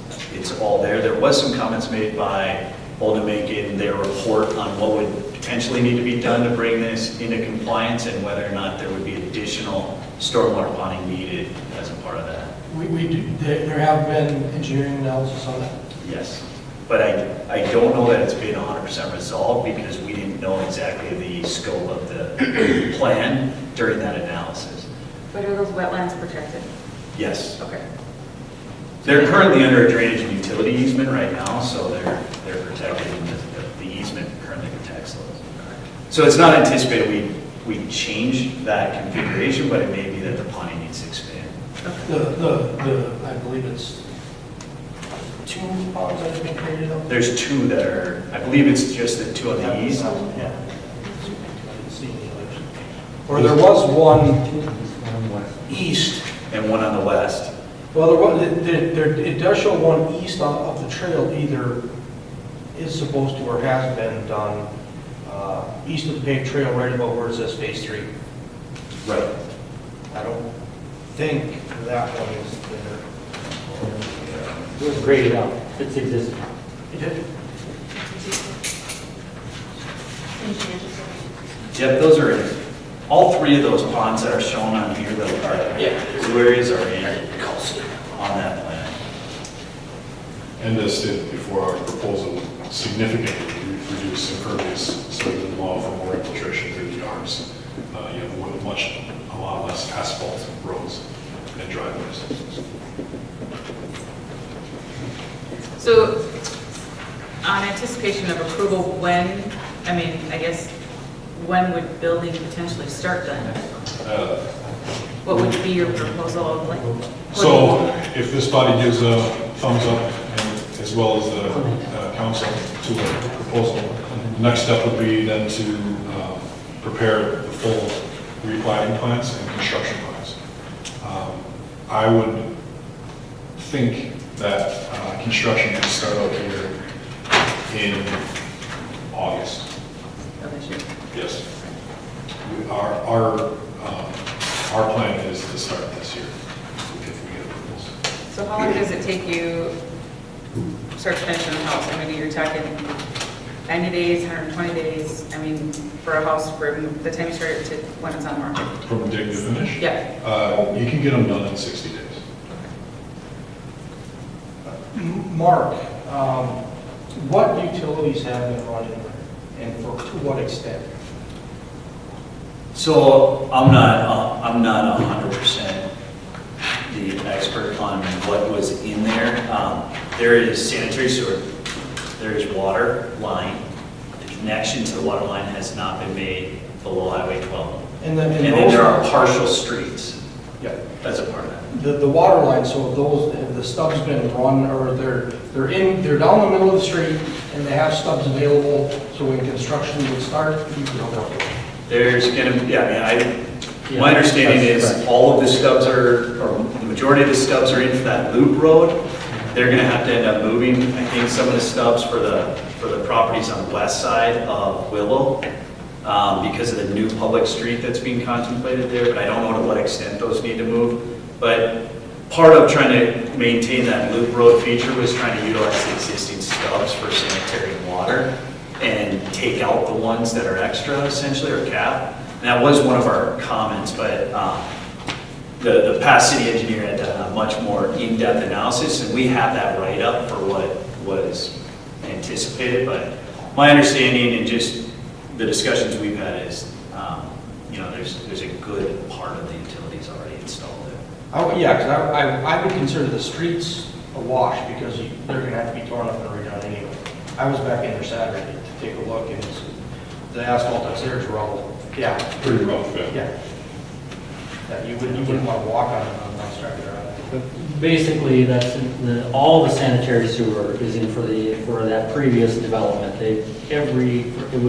all there. There was some comments made by Oldham in their report on what would potentially need to be done to bring this into compliance, and whether or not there would be additional stormwater ponding needed as a part of that. We do, there have been engineering analysis on that. Yes, but I don't know that it's been 100% resolved because we didn't know exactly the scope of the plan during that analysis. But are those wetlands protected? Yes, Okay. they're currently under a drainage and utility easement right now, so they're protected, and the easement currently protects those. So it's not anticipated we change that configuration, but it may be that the ponding needs to expand. I believe it's 2 ponds that have been created up there. There's 2 that are, I believe it's just the 2 on the east. Yeah. I didn't see any others. Or there was one east. And one on the west. Well, it does show one east of the trail, either is supposed to or has been done east of the paved trail, right about where it says phase 3. Right. I don't think that one is there. It was graded out, it's existing. It did? Yep, those are, all 3 of those ponds that are shown on here, the blue areas are in on that plan. And as stated before, our proposal would significantly reduce impervious, so it would allow for more infiltration through the arms. You have a lot less asphalt roads and driveways. So, on anticipation of approval, when would building potentially start then? What would be your proposal of like? So if this body gives a thumbs up, and as well as the council to the proposal, the next step would be then to prepare the full replanting plans and construction plans. I would think that construction can start out here in August. Of this year? Yes. Our plan is to start this year if we get approvals. So how long does it take you, start to finish on a house? I mean, you're talking 90 days, 120 days, for a house from the time you start it to when it's on the market? From dig to finish? Yeah. You can get them done in 60 days. Mark, what utilities have been running and to what extent? So I'm not 100% the expert on what was in there. There is sanitary sewer, there is water line. The connection to the water line has not been made below Highway 12. And then there are partial streets. Yeah. That's a part of that. The water line, so have the stubs been run, or they're down the middle of the street and they have stubs available, so when construction would start, you can hook up. There's gonna be, my understanding is all of the stubs or the majority of the stubs are in for that loop road. They're gonna have to end up moving, I think, some of the stubs for the properties on the west side of Willow, because of the new public street that's being contemplated there, but I don't know to what extent those need to move. But part of trying to maintain that loop road feature was trying to utilize the existing stubs for sanitary and water and take out the ones that are extra, essentially, or cap. And that was one of our comments, but the past city engineer had done a much more in-depth analysis, and we have that write-up for what was anticipated. But my understanding and just the discussions we've had is, there's a good part of the utilities already installed there. Yeah, because I would consider the streets a wash, because they're going to have to be torn up and redone anyway. I was back in there Saturday to take a look, and the asphalt that's there is rubble. Yeah. Pretty rough, yeah. Yeah. that you wouldn't want to walk on one stretch or on. Basically, all the sanitary sewer is in for that previous development.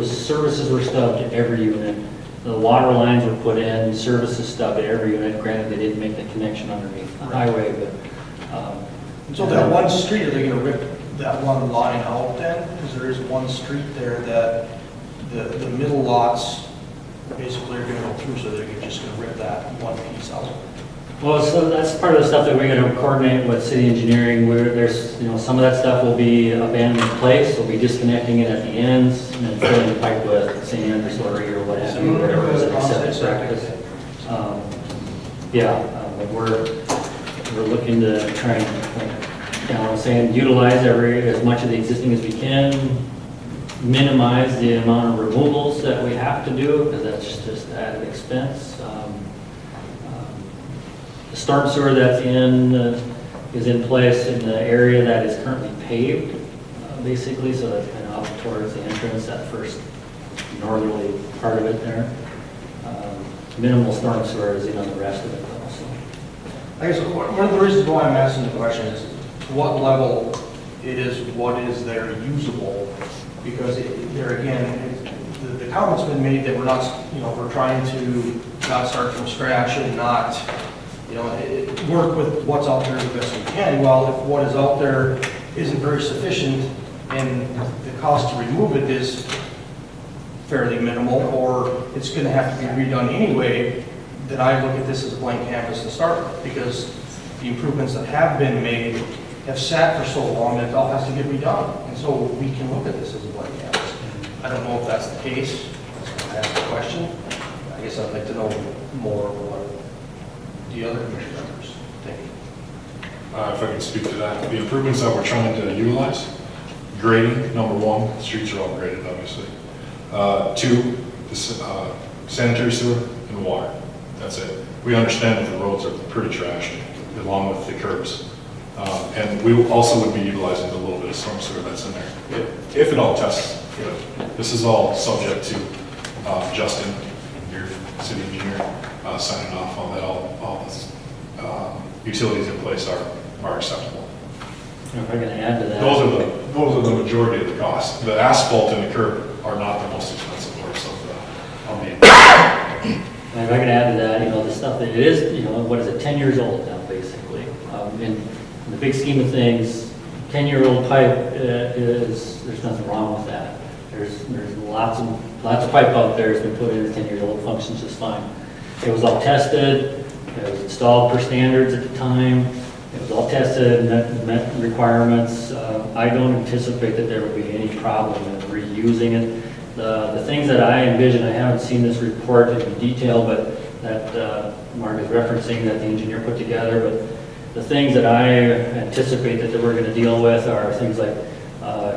Services were stubbed to every unit. The water lines were put in, services stubbed to every unit. Granted, they didn't make the connection underneath the highway, but. So that one street, are they gonna rip that one line out then? Because there is one street there that the middle lots basically are gonna go through, so they're just gonna rip that one piece out. Well, so that's part of the stuff that we're gonna coordinate with city engineering, where there's, some of that stuff will be abandoned in place, we'll be disconnecting it at the ends, and then filling the pipe with sand or slurry or what have you, whatever is an accepted practice. But we're looking to try and, utilize as much of the existing as we can, minimize the amount of removals that we have to do, because that's just added expense. The storm sewer that's is in place in the area that is currently paved, basically, so that's kind of up towards the entrance, that first northerly part of it there. Minimal storm sewer is in on the rest of it though, so. I guess one of the reasons why I'm asking the question is, to what level what is there usable? Because there again, the comment's been made that we're not, we're trying to not start from scratch and not, work with what's out there the best we can. Well, if what is out there isn't very sufficient and the cost to remove it is fairly minimal, or it's going to have to be redone anyway, then I look at this as a blank canvas to start with, because the improvements that have been made have sat for so long that it all has to get redone. And so we can look at this as a blank canvas. I don't know if that's the case. That's why I asked the question. I guess I'd like to know more of what the other commission members think. If I can speak to that, the improvements that we're trying to utilize, grading, number one, streets are all graded, obviously. Two, the sanitary sewer and water. That's it. We understand that the roads are pretty trashed, along with the curbs. And we also would be utilizing the little bit of storm sewer that's in there, if it all tests good. This is all subject to Justin, your city engineer, signing off on that all the utilities in place are acceptable. If I can add to that. Those are the majority of the cost. The asphalt and the curb are not the most expensive parts of the If I can add to that, the stuff that it is, what is it, 10 years old now, basically. In the big scheme of things, 10-year-old pipe there's nothing wrong with that. There's lots of pipe out there that's been put in as 10 years old, functions just fine. It was all tested, it was installed per standards at the time, it was all tested, met requirements. I don't anticipate that there would be any problem in reusing it. The things that I envision, I haven't seen this report in detail, but that Mark is referencing that the engineer put together, but the things that I anticipate that we're going to deal with are things like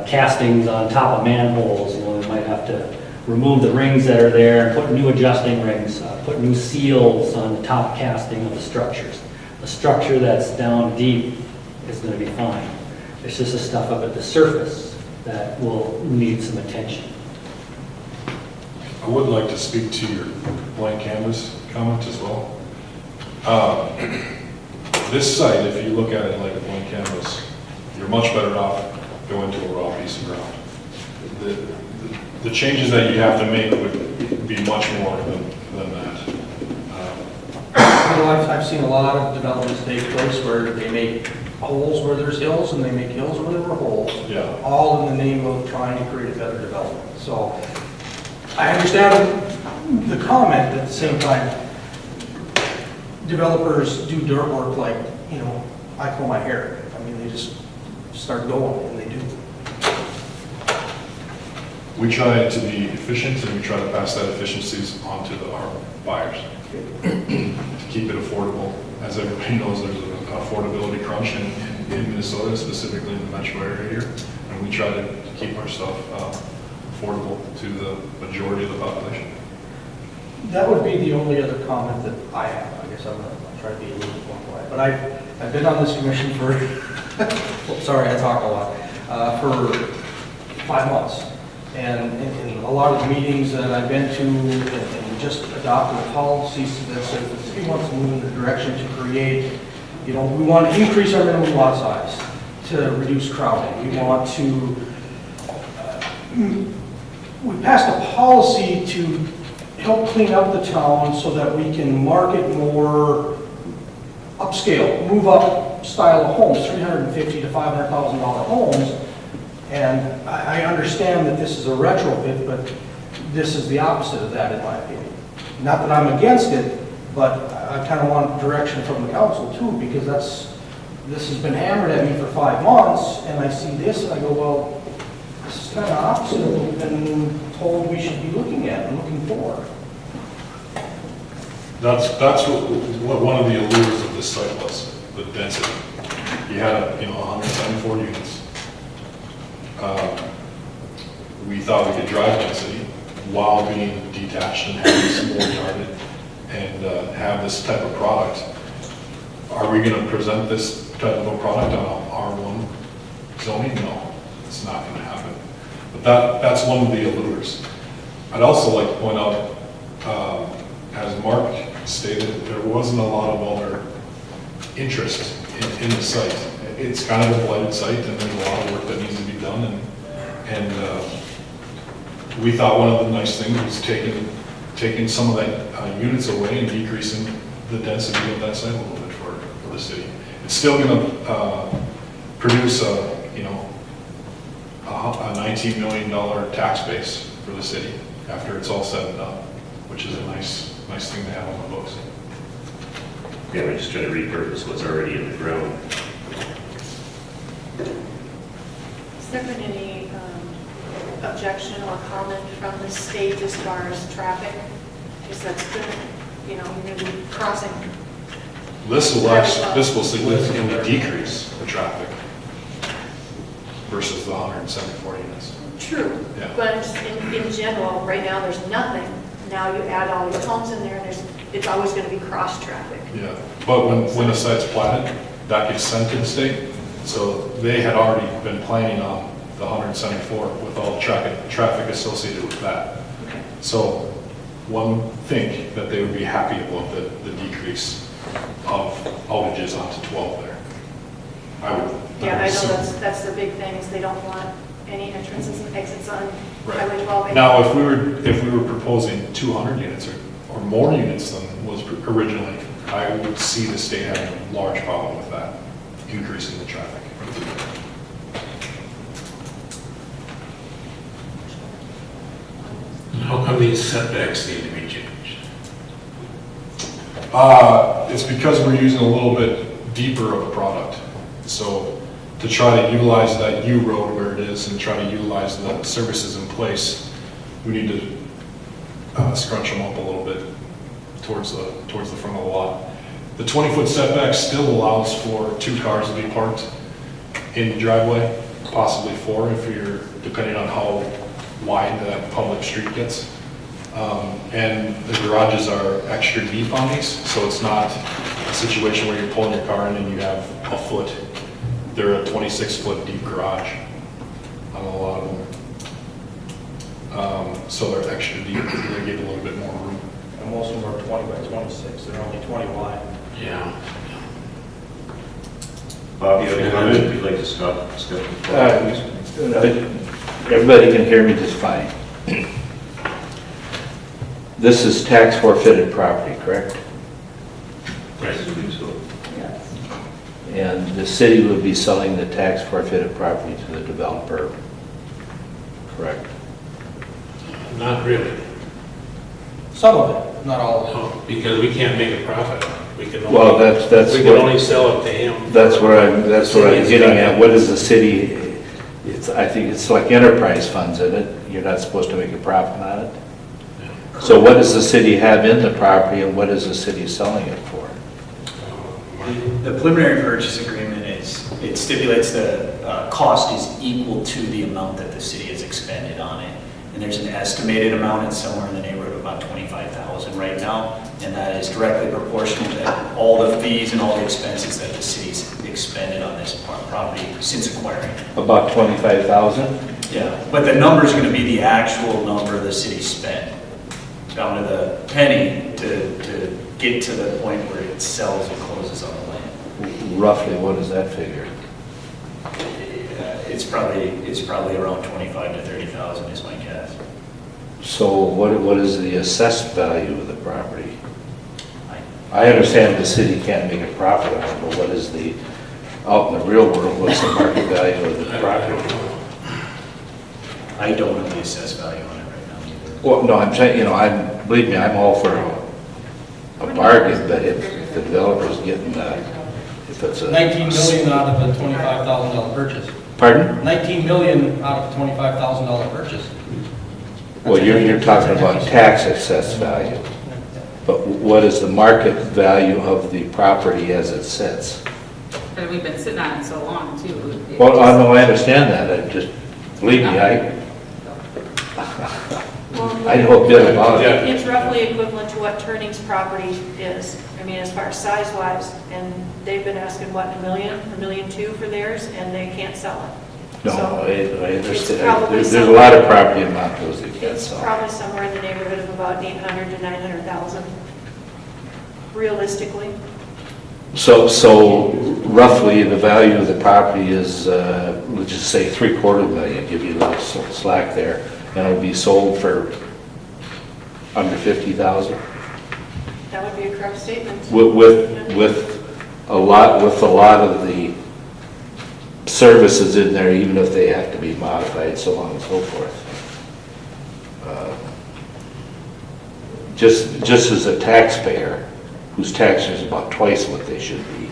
castings on top of manholes. We might have to remove the rings that are there and put new adjusting rings, put new seals on the top casting of the structures. The structure that's down deep is going to be fine. It's just the stuff up at the surface that will need some attention. I would like to speak to your blank canvas comment as well. This site, if you look at it like a blank canvas, you're much better off going to a raw piece of ground. The changes that you have to make would be much more than that. I've seen a lot of developments take place where they make holes where there's hills and they make hills where there were holes. Yeah. All in the name of trying to create a better development. So I understand the comment, at the same time, developers do dirt work like, I comb my hair. I mean, they just start going and they do. We try to be efficient and we try to pass that efficiencies on to our buyers. To keep it affordable. As everybody knows, there's an affordability crunch in Minnesota, specifically in the metro area here. And we try to keep our stuff affordable to the majority of the population. That would be the only other comment that I have. I guess I'm trying to be a little bit more quiet. But I've been on this commission for, sorry, I talk a lot, for 5 months. And in a lot of the meetings that I've been to and just adopted a policy that says the city wants to move in the direction to create, we want to increase our minimum lot size to reduce crowding. We want to, we passed a policy to help clean up the town so that we can market more upscale, move up style of homes, $350,000 to $500,000 homes. And I understand that this is a retrofit, but this is the opposite of that in my opinion. Not that I'm against it, but I kind of want direction from the council too, because this has been hammered at me for 5 months, and I see this and I go, well, this is kind of opposite of what we've been told we should be looking at and looking for. That's what one of the allures of this site was, the density. You had, 174 units. We thought we could drive density while being detached and having some more yarded and have this type of product. Are we going to present this type of a product on R1 zoning? No, it's not going to happen. But that's one of the allures. I'd also like to point out, as Mark stated, there wasn't a lot of other interest in the site. It's kind of a blighted site, and there's a lot of work that needs to be done. And we thought one of the nice things was taking some of that units away and decreasing the density of that site a little bit for the city. It's still going to produce a $19 million tax base for the city after it's all said and done, which is a nice thing to have on the books. Yeah, we're just trying to repurpose what's already in the ground. Has there been any objection or comment from the state as far as traffic? Because that's good, you're going to be crossing. This will significantly decrease the traffic versus the 174 units. True, Yeah. but in general, right now, there's nothing. Now you add all your homes in there, and it's always going to be cross-traffic. Yeah, but when a site's platted, that gets sent to the state. So they had already been planning on the 174 with all the traffic associated with that. Okay. So one think that they would be happy about the decrease of outages onto 12 there. I would Yeah, I know assume. that's the big thing, is they don't want any entrances and exits on Right. Highway 12. Now, if we were proposing 200 units or more units than was originally, I would see the state having a large problem with that, increasing the traffic. How come these setbacks need to be changed? It's because we're using a little bit deeper of a product. So to try to utilize that U road where it is and try to utilize the services in place, we need to scrunch them up a little bit towards the front of the lot. The 20-foot setback still allows for 2 cars to be parked in the driveway, possibly 4 if you're, depending on how wide that public street gets. And the garages are extra deep on these, so it's not a situation where you're pulling your car in and you have a foot. They're a 26-foot deep garage on a lot of them. So they're extra deep, they give a little bit more room. And most of them are 20 by 26, they're only 20 wide. Yeah. Bob, you have a comment you'd like to stop? Everybody can hear me just fine. This is tax forfeited property, correct? I believe so. And the city would be selling the tax forfeited property to the developer, correct? Not really. Some of it, not all of it. No, because we can't make a profit. We can only, Well, that's we can what- only sell it to him. That's what I'm getting at. What is the city, I think it's like enterprise funds, isn't it? You're not supposed to make a profit on it? So what does the city have in the property and what is the city selling it for? The preliminary purchase agreement it stipulates the cost is equal to the amount that the city has expended on it. And there's an estimated amount, it's somewhere in the neighborhood of about $25,000 right now. And that is directly proportional to all the fees and all the expenses that the city's expended on this property since acquiring it. About 25,000? Yeah, but the number is going to be the actual number the city spent. down to the penny to get to the point where it sells and closes on the land. Roughly, what is that figure? It's probably around 25 to 30,000 is my guess. So what is the assessed value of the property? I understand the city can't make a profit on it, but what is the, out in the real world, what's the market value of the property? I don't know the assessed value on it right now either. Well, no, I'm saying, believe me, I'm all for a bargain, but if the developer's getting, if it's a... 19 million out of a $25,000 purchase. Pardon? 19 million out of a $25,000 purchase. Well, you're talking about tax assessed value, but what is the market value of the property as it sits? But we've been sitting on it so long, too. Well, I know, I understand that, I just, believe me, I know a bit about it. It's roughly equivalent to what Turning's property is. I mean, as far as size-wise, and they've been asking, what, $1 million, $1.2 million for theirs, and they can't sell it. No, So, I understand, probably there's a somewhere- lot of property in Montrose that can't It's sell. probably somewhere in the neighborhood of about 800 to 900,000, realistically. So roughly, the value of the property is, let's just say $750,000, give you a little slack there, and it'll be sold for under $50,000? That would be a correct statement. With a lot of the services in there, even if they have to be modified, so on and so forth. Just as a taxpayer, whose taxes are about twice what they should be,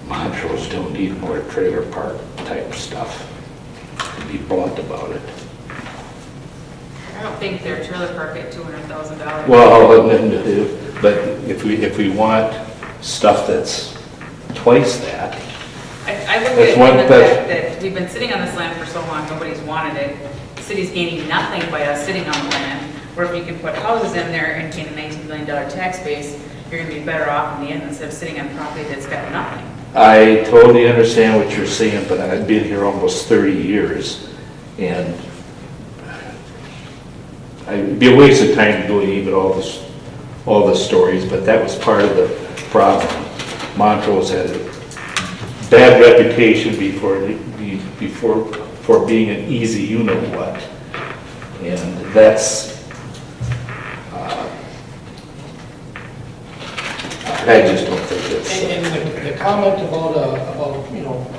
Montrose don't need more trailer park type stuff, to be blunt about it. I don't think their trailer park at $200,000. Well, but if we want stuff that's twice that, I look at That's it one in the thing. fact that we've been sitting on this land for so long, nobody's wanted it. The city's gaining nothing by us sitting on the land, where if you can put houses in there and gain a $19 million tax base, you're gonna be better off in the end instead of sitting on property that's got nothing. I totally understand what you're saying, but I've been here almost 30 years, and it'd be a waste of time to go even all the stories, but that was part of the problem. Montrose had a bad reputation for being an easy you-know-what, and that's, I just don't think it's... And the comment about a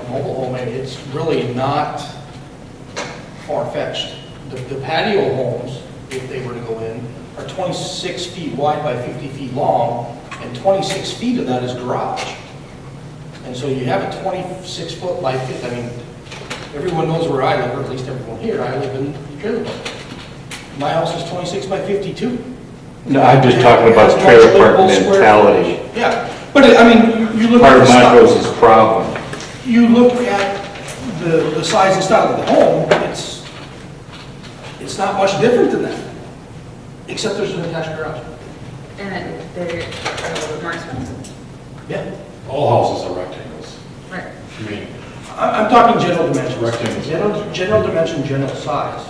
mobile home, it's really not far-fetched. The patio homes, if they were to go in, are 26 feet wide by 50 feet long, and 26 feet of that is garage. And so you have a 26 foot by 50, I mean, everyone knows where I live, or at least everyone here, I live in the trailer park. My house is 26 by 52. No, I'm just talking about the trailer park mentality. Yeah, but I mean, you look Part at of the style, Montrose's problem. you look at the size and style of the home, it's not much different than that, except there's an attached garage. And they're a little bit more expensive. Yeah, All houses are rectangles. Right. I mean, I'm talking general dimensions. Rectangles. General dimension, general size.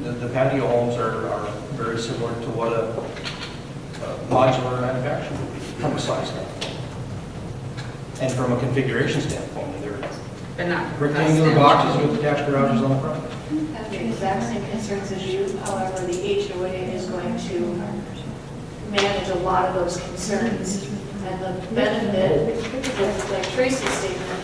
The patio homes are very similar to what a modular manufacturer would be, from a size standpoint. And from a configuration standpoint, they're But not. rectangular boxes with attached garages on the front. I have the exact same concerns as you, however, the HOA is going to manage a lot of those concerns. And the benefit, like Tracy's statement,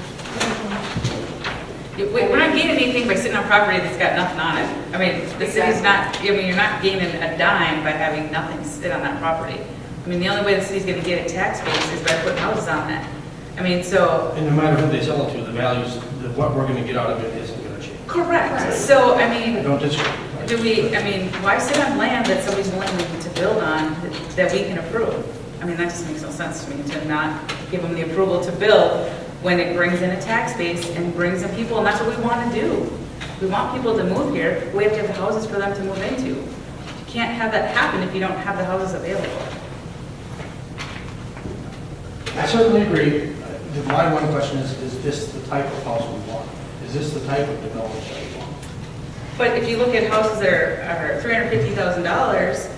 We're not gaining anything by sitting on property that's got nothing on it. I mean, the city's not, I mean, you're not gaining a dime by having nothing sit on that property. I mean, the only way the city's gonna get a tax base is by putting houses on it. I mean, so. And no matter who they sell it to, the values, what we're gonna get out of it isn't gonna change. Correct. So, I I mean, don't disagree. why sit on land that somebody's willing to build on that we can approve? I mean, that just makes no sense to me, to not give them the approval to build when it brings in a tax base and brings in people, and that's what we want to do. We want people to move here, we have to have the houses for them to move into. You can't have that happen if you don't have the houses available. I certainly agree. My one question is this the type of house we want? Is this the type of development that we want? But if you look at houses that are $350,000,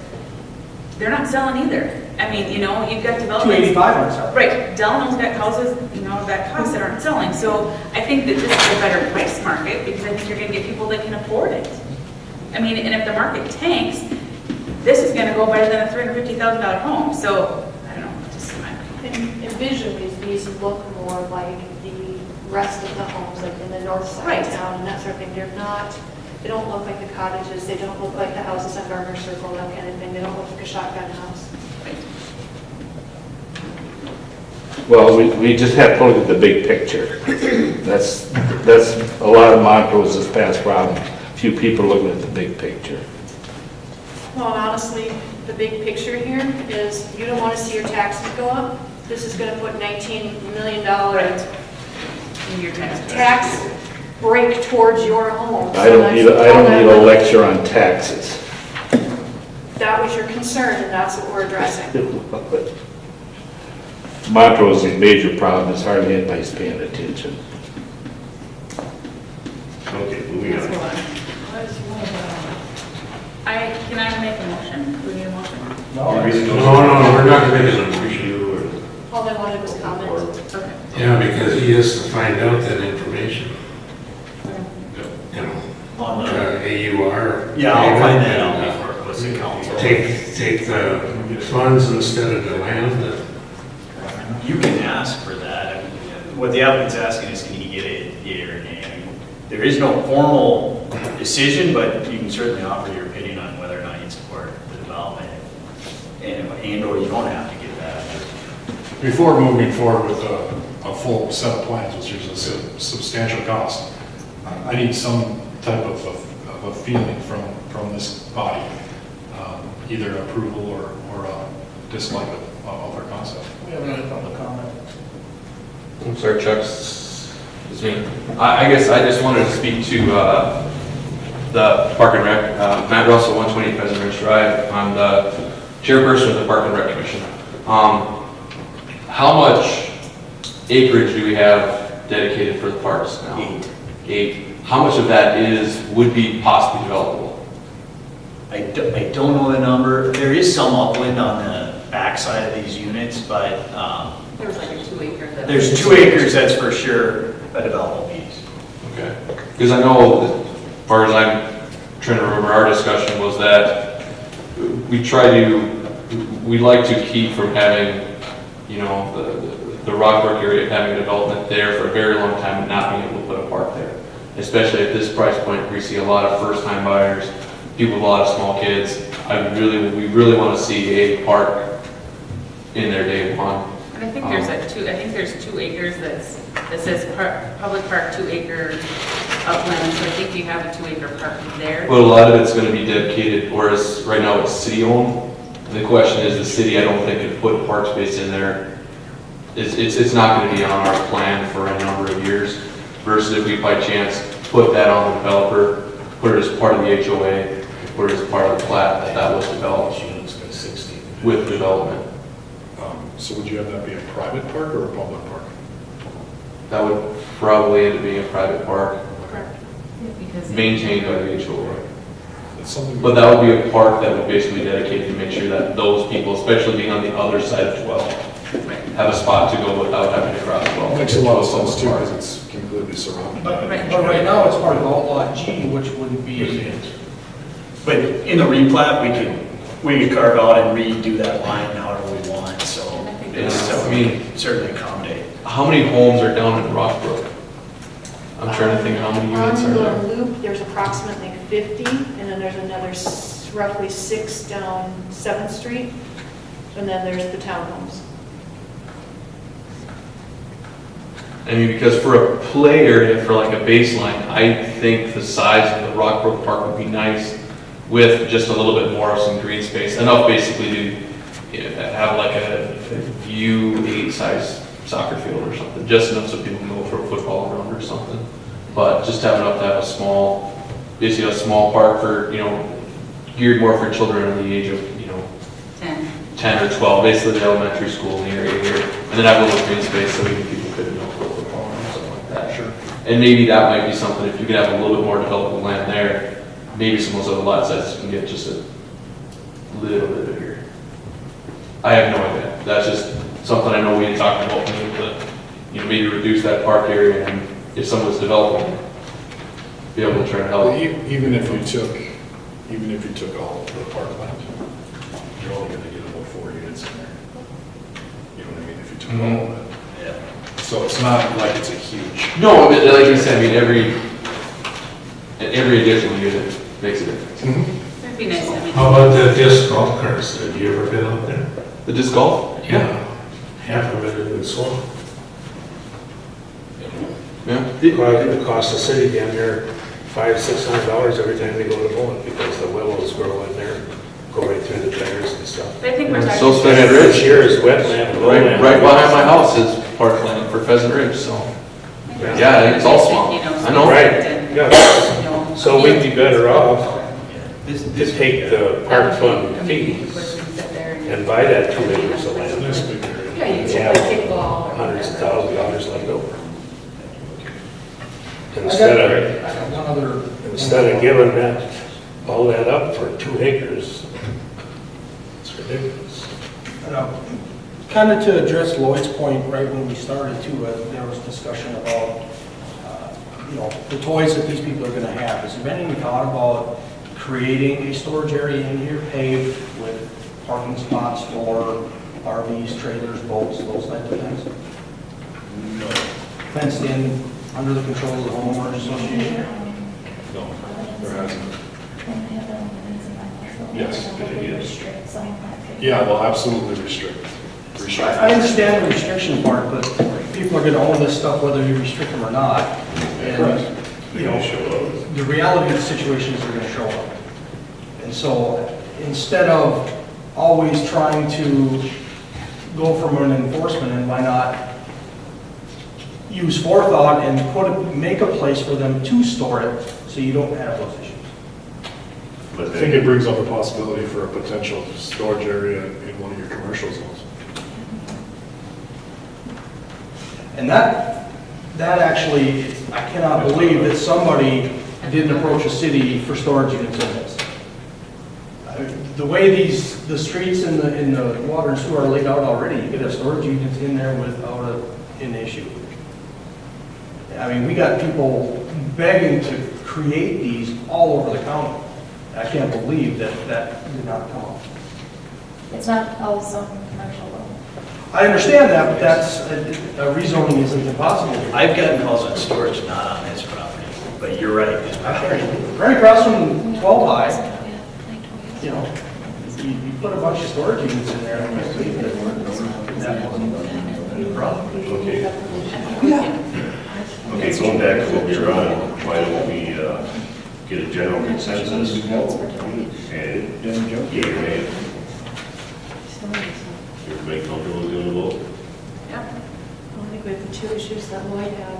they're not selling either. I mean, you know, you've got developments. 285 on sale. Right, Delano's got houses, you know, that cost that aren't selling. So I think that this is a better price market because I think you're gonna get people that can afford it. I mean, and if the market tanks, this is gonna go better than a $350,000 home. So, I don't know, just my opinion. And visually, these look more like the rest of the homes, like in the north side Right. of town and that sort of thing. They don't look like the cottages, they don't look like the houses on Garner Circle, that kind of thing. They don't look like a shotgun house. Well, we just have to look at the big picture. That's a lot of Montrose' past problem. Few people looking at the big picture. Well, and honestly, the big picture here is you don't want to see your taxes go up. This is going to put $19 million In your tax. tax break towards your home. I don't need a lecture on taxes. That was your concern, and that's what we're addressing. Montrose's major problem is hardly anybody's paying attention. Okay, moving Let's on. move on. Can I make a motion? Do we need a motion? No, You really don't- No, we're not making a motion. All I wanted was comment. Okay. Yeah, because he has to find out that information, you know, On the, AUR. yeah, I'll find that out before, with the council. Take the funds instead of the land. You can ask for that. I mean, what the applicant's asking is, can he get a yea or nay? I mean, there is no formal decision, but you can certainly offer your opinion on whether or not you support the development. And/or you don't have to get that. Before moving forward with a full set of plans, which is a substantial cost, I need some type of a feeling from this body, either approval or dislike of our concept. We have another public comment. I'm sorry, Chuck, it's me. I guess I just wanted to speak to the Park and Rec. Matt Russell, 120 Pheasant Ridge Drive. I'm the chairperson of the Park and Rec Commission. How much acreage do we have dedicated for the parks now? 8. How much of that would be possibly developable? I don't know the number. There is some upland on the backside of these units, but There was like a 2 acre. that- there's 2 acres that's for sure a developable piece. Okay. Because I know, that, as far as I'm trying to remember, our discussion was that we'd like to keep from having, you know, the Rockbrook area having development there for a very long time and not being able to put a park there. Especially at this price point, we see a lot of first-time buyers, people with a lot of small kids. We really want to see a park in there day one. And I think there's there's 2 acres that says public park 2 acre upland, so I think you have a 2 acre park there. But a lot of it's going to be dedicated, whereas right now it's city-owned. And the question is, the city, I don't think could put park space in there. It's not going to be on our plan for a number of years, versus if we by chance put that on the developer, put it as part of the HOA, put it as part of the plat that was developed with development. So would you have that be a private park or a public park? That would probably end up being a private park, Because maintained by the HOA. It's something. But that would be a park that would basically be dedicated to make sure that those people, especially being on the other side of 12, have a spot to go without having to cross 12. Makes a lot of sense too, because it's completely surrounded. But right now, it's part of Outlaw G, which wouldn't be, But in the replat, we could carve out and redo that line however we want, so we certainly accommodate. How many homes are down in Rockbrook? I'm trying to think how many units are On there. the loop, there's approximately 50, and then there's another roughly 6 down 7th Street, and then there's the townhomes. I mean, because for a play area, for like a baseline, I think the size of the Rockbrook Park would be nice with just a little bit more of some green space, enough basically to have like a U8 size soccer field or something, just enough so people can go for a football run or something. But just have enough to have basically a small park for, geared more for children under the age of, 10 or 12, basically the elementary school in the area here. And then have a little green space so even people could, go football or something like that. Sure. And maybe that might be something, if you could have a little bit more developable land there, maybe some of those other lot sizes can get just a little bit bigger. I have no idea. That's just something I know we had talked about, maybe reduce that park area, and if someone's developing, be able to try to help. Even if you took all of the parkland, you're only gonna get about 4 units in there. You know what I mean, if you took all of it. Yeah. So it's not like it's a huge. No, but like you said, I mean, every additional unit makes a difference. It'd be nice, I mean. How about the disc golf carts? Have you ever been out there? The disc golf? Yeah. Half of it is swamp. Yeah. It costs the city damn near $500-600 every time they go to mow it because the willows grow in there, go right through the tires and stuff. But I think we're talking. So Pheasant This Ridge, year is wetland and lowland. right behind my house is parkland for Pheasant Ridge, so. Yeah, it's all swamp. I know. Right, You yeah. know, So we'd be better off to take the park fund fees and buy that 2 acres of land. Nice big area. Yeah, you And take have the kickball. or hundreds of whatever. $1,000s left over. I Instead got one other. of giving all that up for 2 acres, it's ridiculous. Kind of to address Lloyd's point, right when we started too, there was discussion about, the toys that these people are gonna have. Has there been any thought about creating a storage area in here paved with parking spots for RVs, trailers, boats, those types of things? No, Fenced in, under the control of the homeowners association? no, there hasn't. Yes, good idea. Yeah, they'll absolutely restrict. I understand the restriction part, but people are gonna own this stuff whether you restrict them or not. And, the reality of the situation is they're gonna show up. And so, instead of always trying to go from an enforcement, and why not use forethought and make a place for them to store it, so you don't have those issues. But I think it brings up a possibility for a potential storage area in one of your commercial zones. And that actually, I cannot believe that somebody didn't approach a city for storage units in this. The way the streets and the water and sewer are laid out already, you could have storage units in there without an issue. I mean, we got people begging to create these all over the county. I can't believe that did not come up. It's not all zone commercial though. I understand that, but that's, a rezoning isn't impossible. I've gotten calls on storage not on this property, but you're right. Right across from 12 High, you put a bunch of storage units in there, and I believe that wasn't a problem. Okay. Okay, going back to what we were on, why don't we get a general consensus and yea or nay? Everybody comfortable with doing the vote? Yeah. I think with the 2 issues that Lloyd had,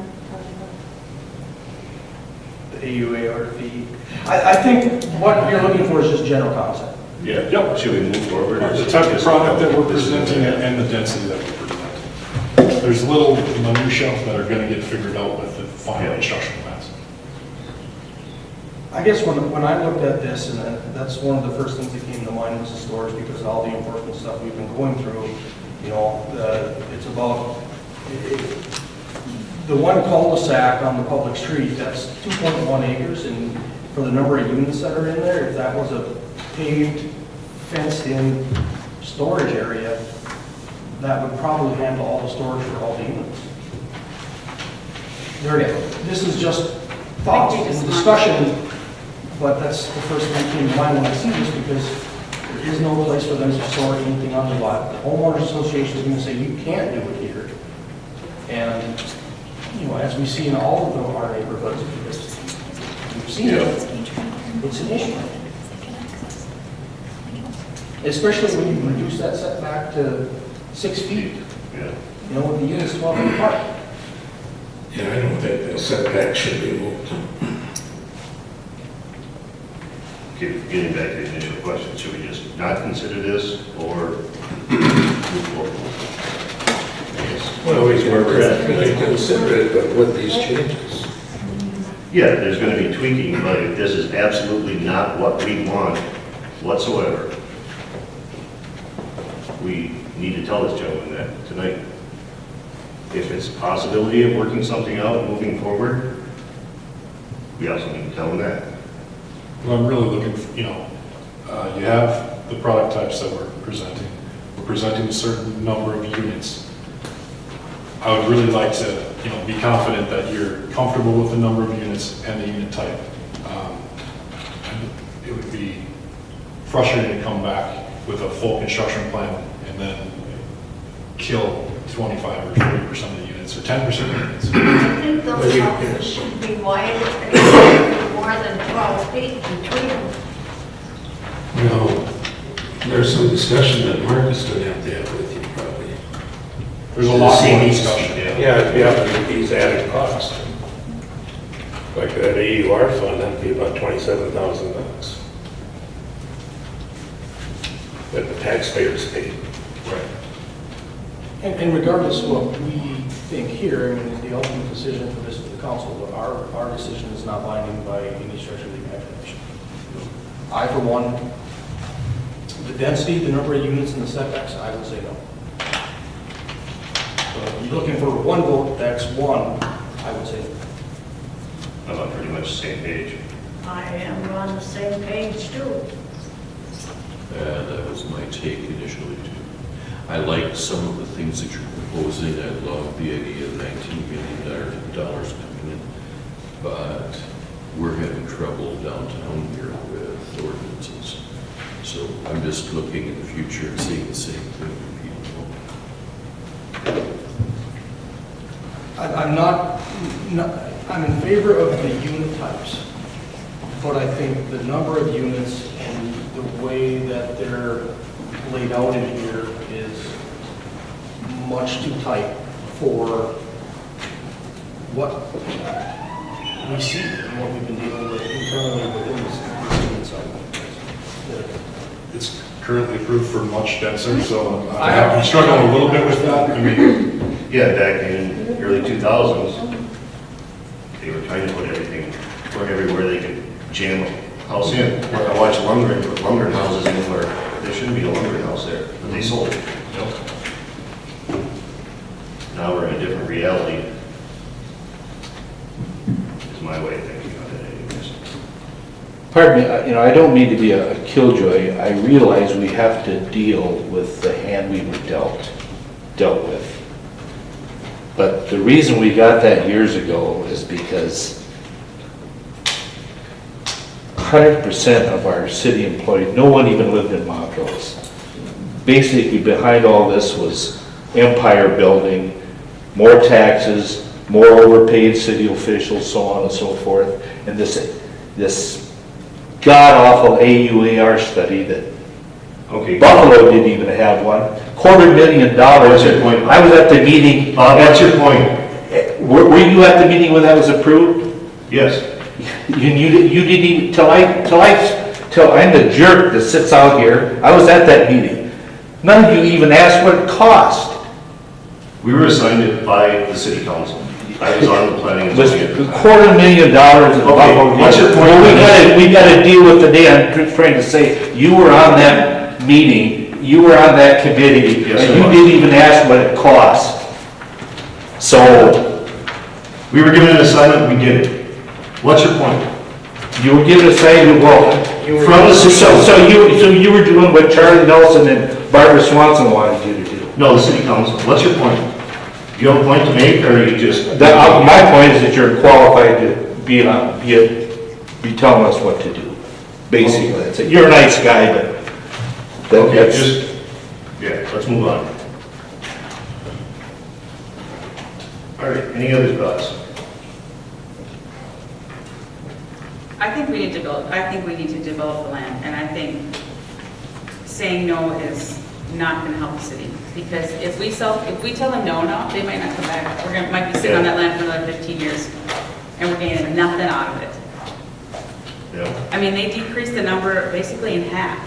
The AUA or fee. I think what you're looking for is just general concept. Yeah. Yep. Should we move forward? or The type of product that we're This is- presenting and the density that we present. There's little minutia that are gonna get figured out with the final construction plans. I guess when I looked at this, and that's one of the first things that came to mind was the storage, because of all the important stuff we've been going through. It's about, the one cul-de-sac on the public street, that's 2.1 acres, and for the number of units that are in there, if that was a paved, fenced-in storage area, that would probably handle all the storage for all the units. This is just thoughts and discussion, but that's the first thing that came to mind when I see this, because there is no place for them to store anything on the lot. The homeowners association is going to say, you can't do it here. And, as we see in all of our neighborhoods, we've seen it, it's an issue. Especially when you reduce that setback to 6 feet, Yeah. with the units 12 feet apart. Yeah, I don't think the setback should be moved. Okay, getting back to the initial question, should we just not consider this or move forward? Yes. Well, we can consider it, but with these changes. Yeah, there's gonna be tweaking, but if this is absolutely not what we want whatsoever, we need to tell this gentleman that tonight. If it's a possibility of working something out, moving forward, we also need to tell him that. Well, I'm really looking, you have the product types that we're presenting. We're presenting a certain number of units. I would really like to, be confident that you're comfortable with the number of units and the unit type. It would be frustrating to come back with a full construction plan and then kill 25 or 40% of the units, or 10% of the units. I think those houses should be wide, more than 12 feet between them. There's some discussion that Mark is gonna have with you probably. There's a lot more discussion. Yeah, it'd be up to these added costs. Like that AUR fund, that'd be about $27,000. That the taxpayers pay. Right. And regardless of what we think here, I mean, the ultimate decision for this is the council, but our decision is not binding by any stretch of the imagination. I, for one, the density, the number of units and the setbacks, I would say no. So if you're looking for one vote, that's one, I would say no. I'm on pretty much the same page. I am on the same page too. That was my take initially too. I like some of the things that you're proposing. I love the idea of $19 million coming in, but we're having trouble downtown here with ordinances. So I'm just looking in the future and seeing the same thing repeated. I'm in favor of the unit types, but I think the number of units and the way that they're laid out in here is much too tight for what we see and what we've been dealing with internally within this unit site. It's currently approved for much denser, so I'm struggling a little bit with that. I mean, Yeah, back in early 2000s, they were trying to put everything, everywhere they could jam a house in. I watched Lundgren put Lundgren houses in where there shouldn't be a Lundgren house there, but they sold it. Now we're in a different reality. Is my way of thinking of it anyways. Pardon me, I don't mean to be a killjoy. I realize we have to deal with the hand we were dealt with. But the reason we got that years ago is because 100% of our city employees, no one even lived in Montrose. Basically, behind all this was empire building, more taxes, more overpaid city officials, so on and so forth. And this god-awful AUAR study that Buffalo didn't even have one, $250,000. What's your point, Bob? I was at the meeting. Bob, what's your point? Were you at the meeting when that was approved? Yes. You didn't even, till I'm the jerk that sits out here, I was at that meeting. None of you even asked what it cost. We were assigned it by the city council. I was on the planning and It was zoning. $250,000 in Buffalo. What's your point? Well, we gotta deal with the day, I'm trying to say, you were on that meeting, you were on that committee, Yes, and I you was. didn't even ask what it cost. So, We were given an assignment, we did it. What's your point? you were given a say, well, From the city so you were doing what Charlie Nelson and Barbara Swanson wanted you to do. No, the city council. What's your point? You have a point to make, or are you just? My point is that you're qualified to be telling us what to do. Basically, that's it. You're a nice guy, but Okay, that's, yeah, let's move on. All right, any other thoughts? I think we need to develop the land, and I think saying no is not gonna help the city. Because if we tell them no now, they might not come back. Might be sitting on that land for another 15 years, and we're getting nothing out of it. Yeah. I mean, they decreased the number basically in half.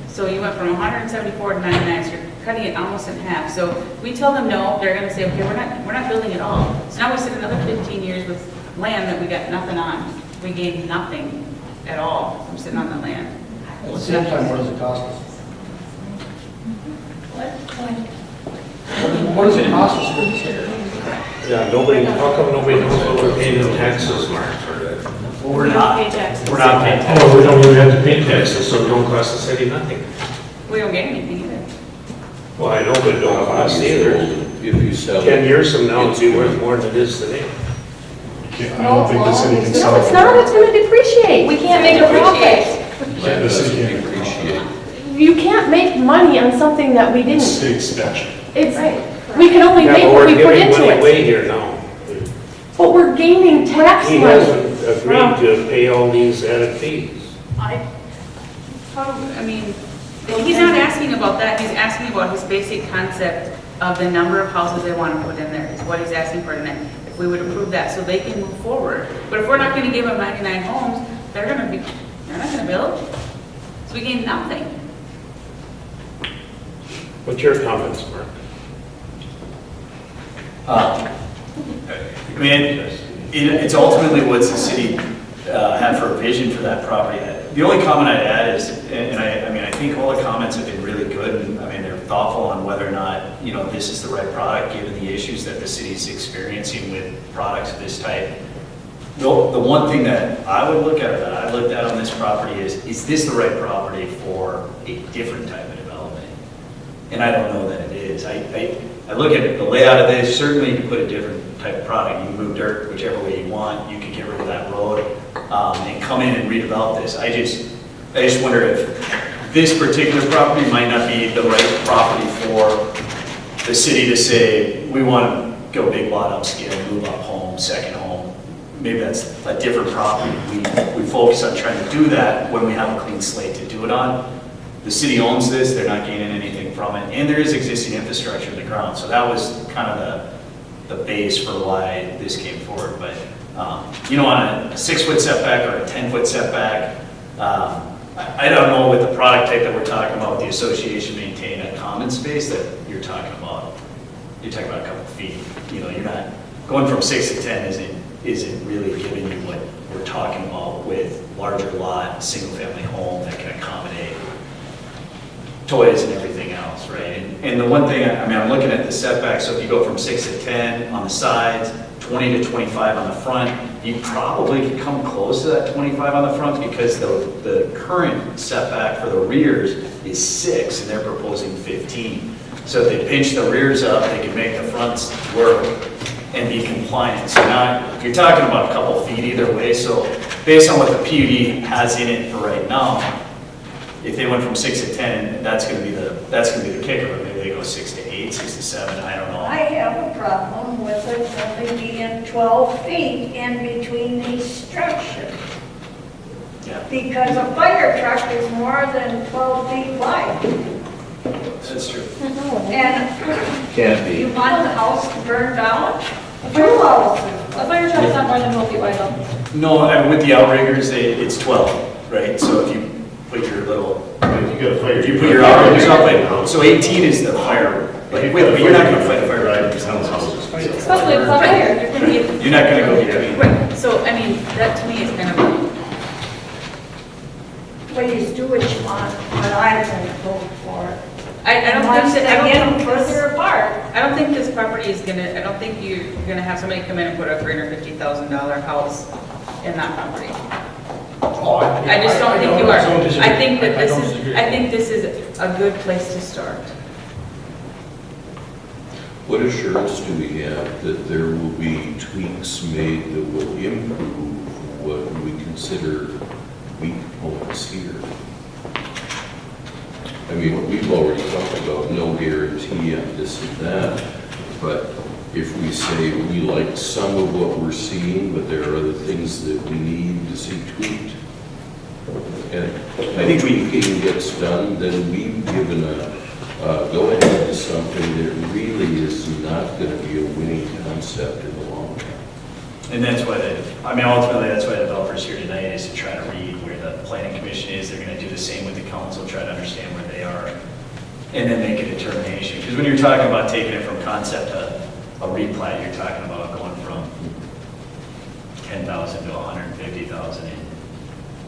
So you went from 174 to 99, so you're cutting it almost in half. So we tell them no, they're gonna say, okay, we're not building at all. So now we sit another 15 years with land that we got nothing on. We gained nothing at all from sitting on the land. At the same time, what does it cost us? What does it cost us for this area? Yeah, nobody, how come nobody knows what we're paying in taxes, Mark, for that? Well, we're not paying taxes. Oh, we don't even have to pay taxes, so it don't cost the city nothing. We don't get anything either. Well, I know, but it don't cost either. If you sell. 10 years from now, it'll be worth more than it is today. I don't think the city can sell. No, it's not, it's gonna depreciate. We can't make a profit. That The city doesn't can't. appreciate. You can't make money on something that we didn't, State statute. it's, we can only Yeah, make but what we're we put giving into money it. away here now. But we're gaining tax He money. hasn't agreed to pay all these added fees. I mean, he's not asking about that, he's asking about his basic concept of the number of houses they want to put in there, is what he's asking for tonight. If we would approve that, so they can move forward. But if we're not gonna give them 99 homes, they're not gonna build. So we gain nothing. What's your comments, Mark? I mean, it's ultimately what's the city have for a vision for that property. The only comment I'd add is, and I mean, I think all the comments have been really good, and I mean, they're thoughtful on whether or not, you know, this is the right product, given the issues that the city's experiencing with products of this type. The one thing that I would look at, or that I looked at on this property is this the right property for a different type of development? And I don't know that it is. I look at the layout of this, certainly you can put a different type of product. You can move dirt whichever way you want. You can get rid of that road and come in and redevelop this. I just wonder if this particular property might not be the right property for the city to say, we want to go big lot upscale, move up home, second home. Maybe that's a different property. We focus on trying to do that when we have a clean slate to do it on. The city owns this, they're not gaining anything from it, and there is existing infrastructure in the ground. So that was kind of the base for why this came forward. But, you know, on a 6-foot setback or a 10-foot setback, I don't know with the product type that we're talking about, with the association maintaining a common space that you're talking about. You're talking about a couple feet. You know, you're not, going from 6 to 10 isn't really giving you what we're talking about with larger lot, single-family home that can accommodate toys and everything else, right? And the one thing, I mean, I'm looking at the setback, so if you go from 6 to 10 on the sides, 20 to 25 on the front, you probably could come close to that 25 on the front because the current setback for the rears is 6 and they're proposing 15. So if they pinch the rears up, they can make the fronts work and be compliant. So now you're talking about a couple feet either way. So based on what the PUD has in it for right now, if they went from 6 to 10, that's going to be the kicker. Or maybe they go 6 to 8, 6 to 7. I don't know. I have a problem with it only being 12 feet in between these structures. Yeah, Because a fire truck is more than 12 feet wide. that's true. And Can't you be. want the house to burn down? 2 houses. A fire truck's not more than 12 feet wide though. No, I mean, with the outriggers, it's 12, right? So if you put your little, If you got a fire. if you put your outriggers up, so 18 is the fire. Like, wait, but you're not going to fight a fire Right, truck. it sounds houses. Especially if it's a fire. You're gonna get- You're not going to go between. Right, so, I mean, that to me is kind of, Please do what you want, but I won't vote for it. I don't Once think they that, I get don't them think this, further apart. I don't think this property is gonna, I don't think you're gonna have somebody come in and put a $350,000 house in that property. Oh, I just don't think you are. don't disagree. I think that I this don't is, disagree. I think this is a good place to start. What assurance do we have that there will be tweaks made that will improve what we consider weak points here? I mean, we've already talked about no guarantee on this and that, but if we say we like some of what we're seeing, but there are other things that we need to see tweaked, and I think tweaking gets done, then we've given a go ahead to something that really is not going to be a winning concept in the long term. And that's why, ultimately, that's why developers here tonight is to try to read where the planning commission is. They're going to do the same with the council, try to understand where they are, and then make a determination. Because when you're talking about taking it from concept to a replat, you're talking about going from 10 10,000 to 150,000 in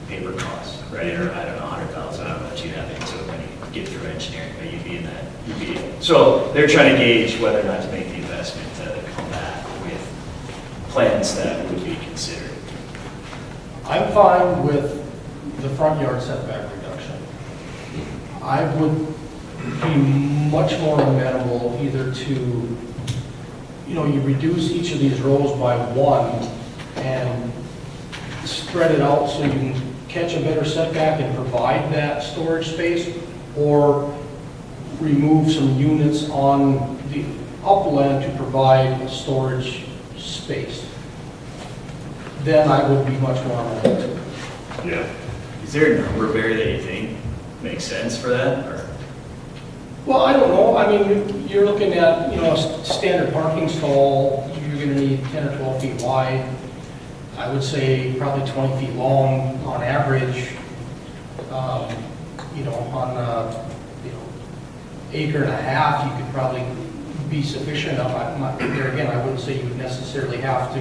paper costs, right? Or I don't know, 100,000, I don't know what you have into it when you get through engineering, but you'd be in that, so they're trying to gauge whether or not to make the investment to come back with plans that would be considered. I'm fine with the front yard setback reduction. I would be much more amenable either to, you reduce each of these rows by one and spread it out so you can catch a better setback and provide that storage space, or remove some units on the upland to provide storage space. Then I would be much more amenable to it. Yeah. Is there a number, Barry, that you think makes sense for that, or? Well, I don't know. I mean, you're looking at, a standard parking stall, you're going to need 10 or 12 feet wide. I would say probably 20 feet long on average. On acre and a half, you could probably be sufficient enough. There again, I wouldn't say you would necessarily have to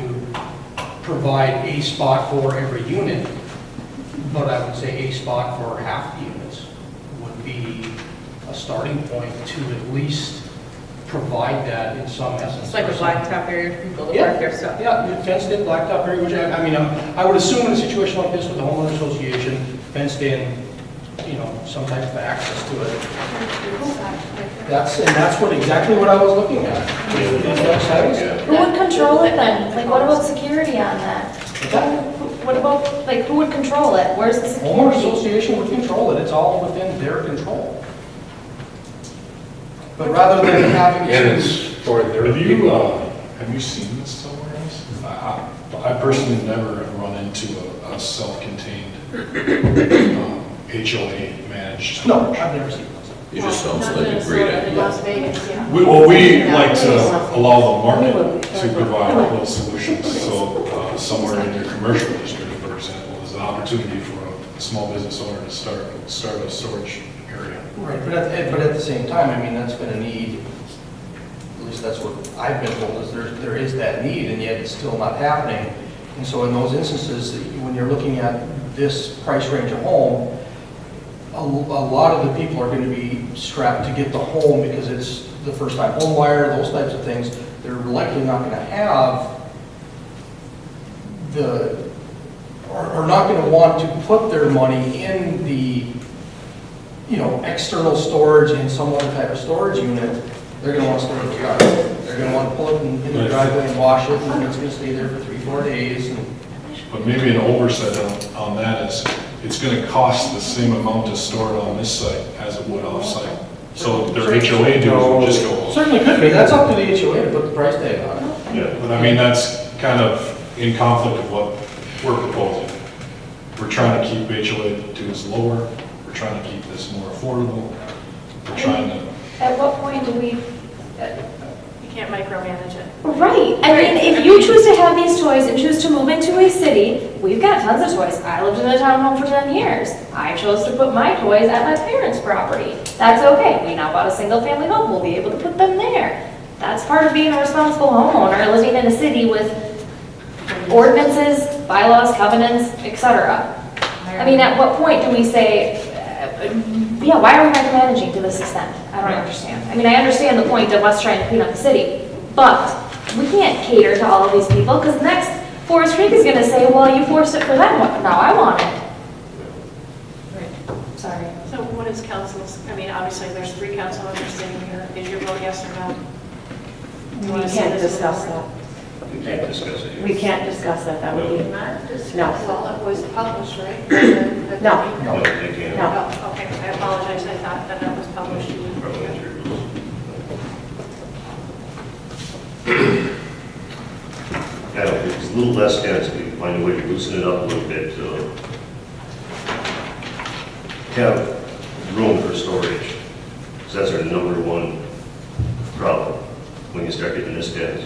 provide a spot for every unit, but I would say a spot for half the units would be a starting point to at least provide that in some essence. It's like a blacktop area for people to Yeah. park their stuff. Yeah, fenced in blacktop area, which I would assume in a situation like this with the homeowner association, fenced in, some type of access to it. That's exactly what I was looking at. Who would control it then? Like, what about security on that? What about, who would control it? Where's the Homeowner security? association would control it, it's all within their control. But rather than having And to... it's for their Have people. have you seen this somewhere else? I personally never have run into a self-contained HOA managed. No, I've never seen those. It just sounds like a great In idea. Las Vegas, yeah. We like to allow the market to provide those solutions. So somewhere in your commercial district, for example, is an opportunity for a small business owner to start a storage area. Right, but at the same time, that's been a need, at least that's what I've been told, is there is that need, and yet it's still not happening. And so in those instances, when you're looking at this price range of home, a lot of the people are going to be strapped to get the home because it's the first time home buyer, those types of things. They're likely not going to have or not going to want to put their money in the external storage in some other type of storage unit. They're going to want to store it in the yard. They're going to want to pull it in the driveway and wash it, and it's going to stay there for 3-4 days. But maybe an oversight on that is, it's going to cost the same amount to store it on this site as it would off-site. So their HOA dues would just go. Certainly could be. That's up to the HOA to put the price tag on it. Yeah, but that's kind of in conflict with what we're proposing. We're trying to keep HOA dues lower, we're trying to keep this more affordable, we're trying to... At what point do we, You can't micromanage it. right, if you choose to have these toys and choose to move into a city, we've got tons of toys. I lived in a townhome for 10 years. I chose to put my toys at my parents' property. That's okay. We now bought a single-family home. We'll be able to put them there. That's part of being a responsible homeowner, living in a city with ordinances, bylaws, covenants, etc. At what point do we say, why are we micromanaging to this extent? I don't understand. I understand the point of us trying to clean up the city, but we can't cater to all of these people, because next, Forest Creek is going to say, well, you forced it for them, now I want it. Sorry. So what is council's, obviously, there's 3 council members sitting here. Is your vote yes or no? We can't discuss that. We can't discuss it. We can't discuss that, that would be, Not discussed. No. Well, it was published, right? No. No, they can't. No. Oh, okay, I apologize, I thought that was published. Probably not your rules. It's a little less dense, we find a way to loosen it up a little bit to have room for storage. So that's our number one problem when you start getting this dense.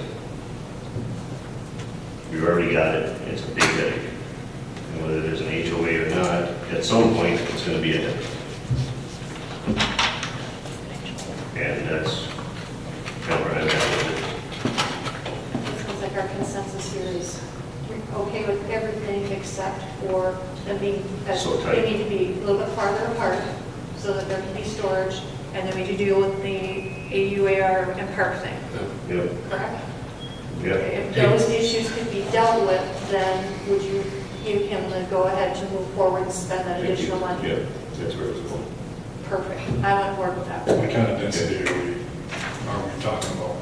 You've already got it, it's a big headache. And whether there's an HOA or not, at some point, it's going to be a headache. And that's kind of where I'm at with it. It sounds like our consensus here is we're okay with except for them being, So tight. they need to be a little bit farther apart so that there can be storage, and then we do deal with the AUAR and park thing, Yep, correct? yep. If those issues could be dealt with, then would you give him the go-ahead to move forward and spend that Thank you. additional money? Yeah, that's where it's going. Perfect. I'm on board with that. What kind of density are we talking about?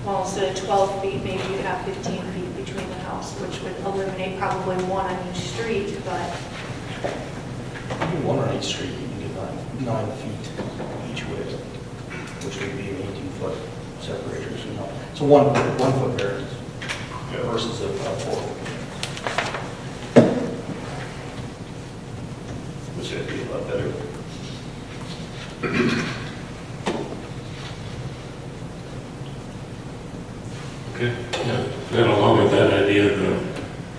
Well, instead of 12 feet, maybe you have 15 feet between the house, which would eliminate probably one on each street, but Even one on each street, you can get 9 feet each way, which would be an 18-foot separators, you know. So one foot variance versus a 4. Which would be a lot better. Okay. Yeah, then along with that idea,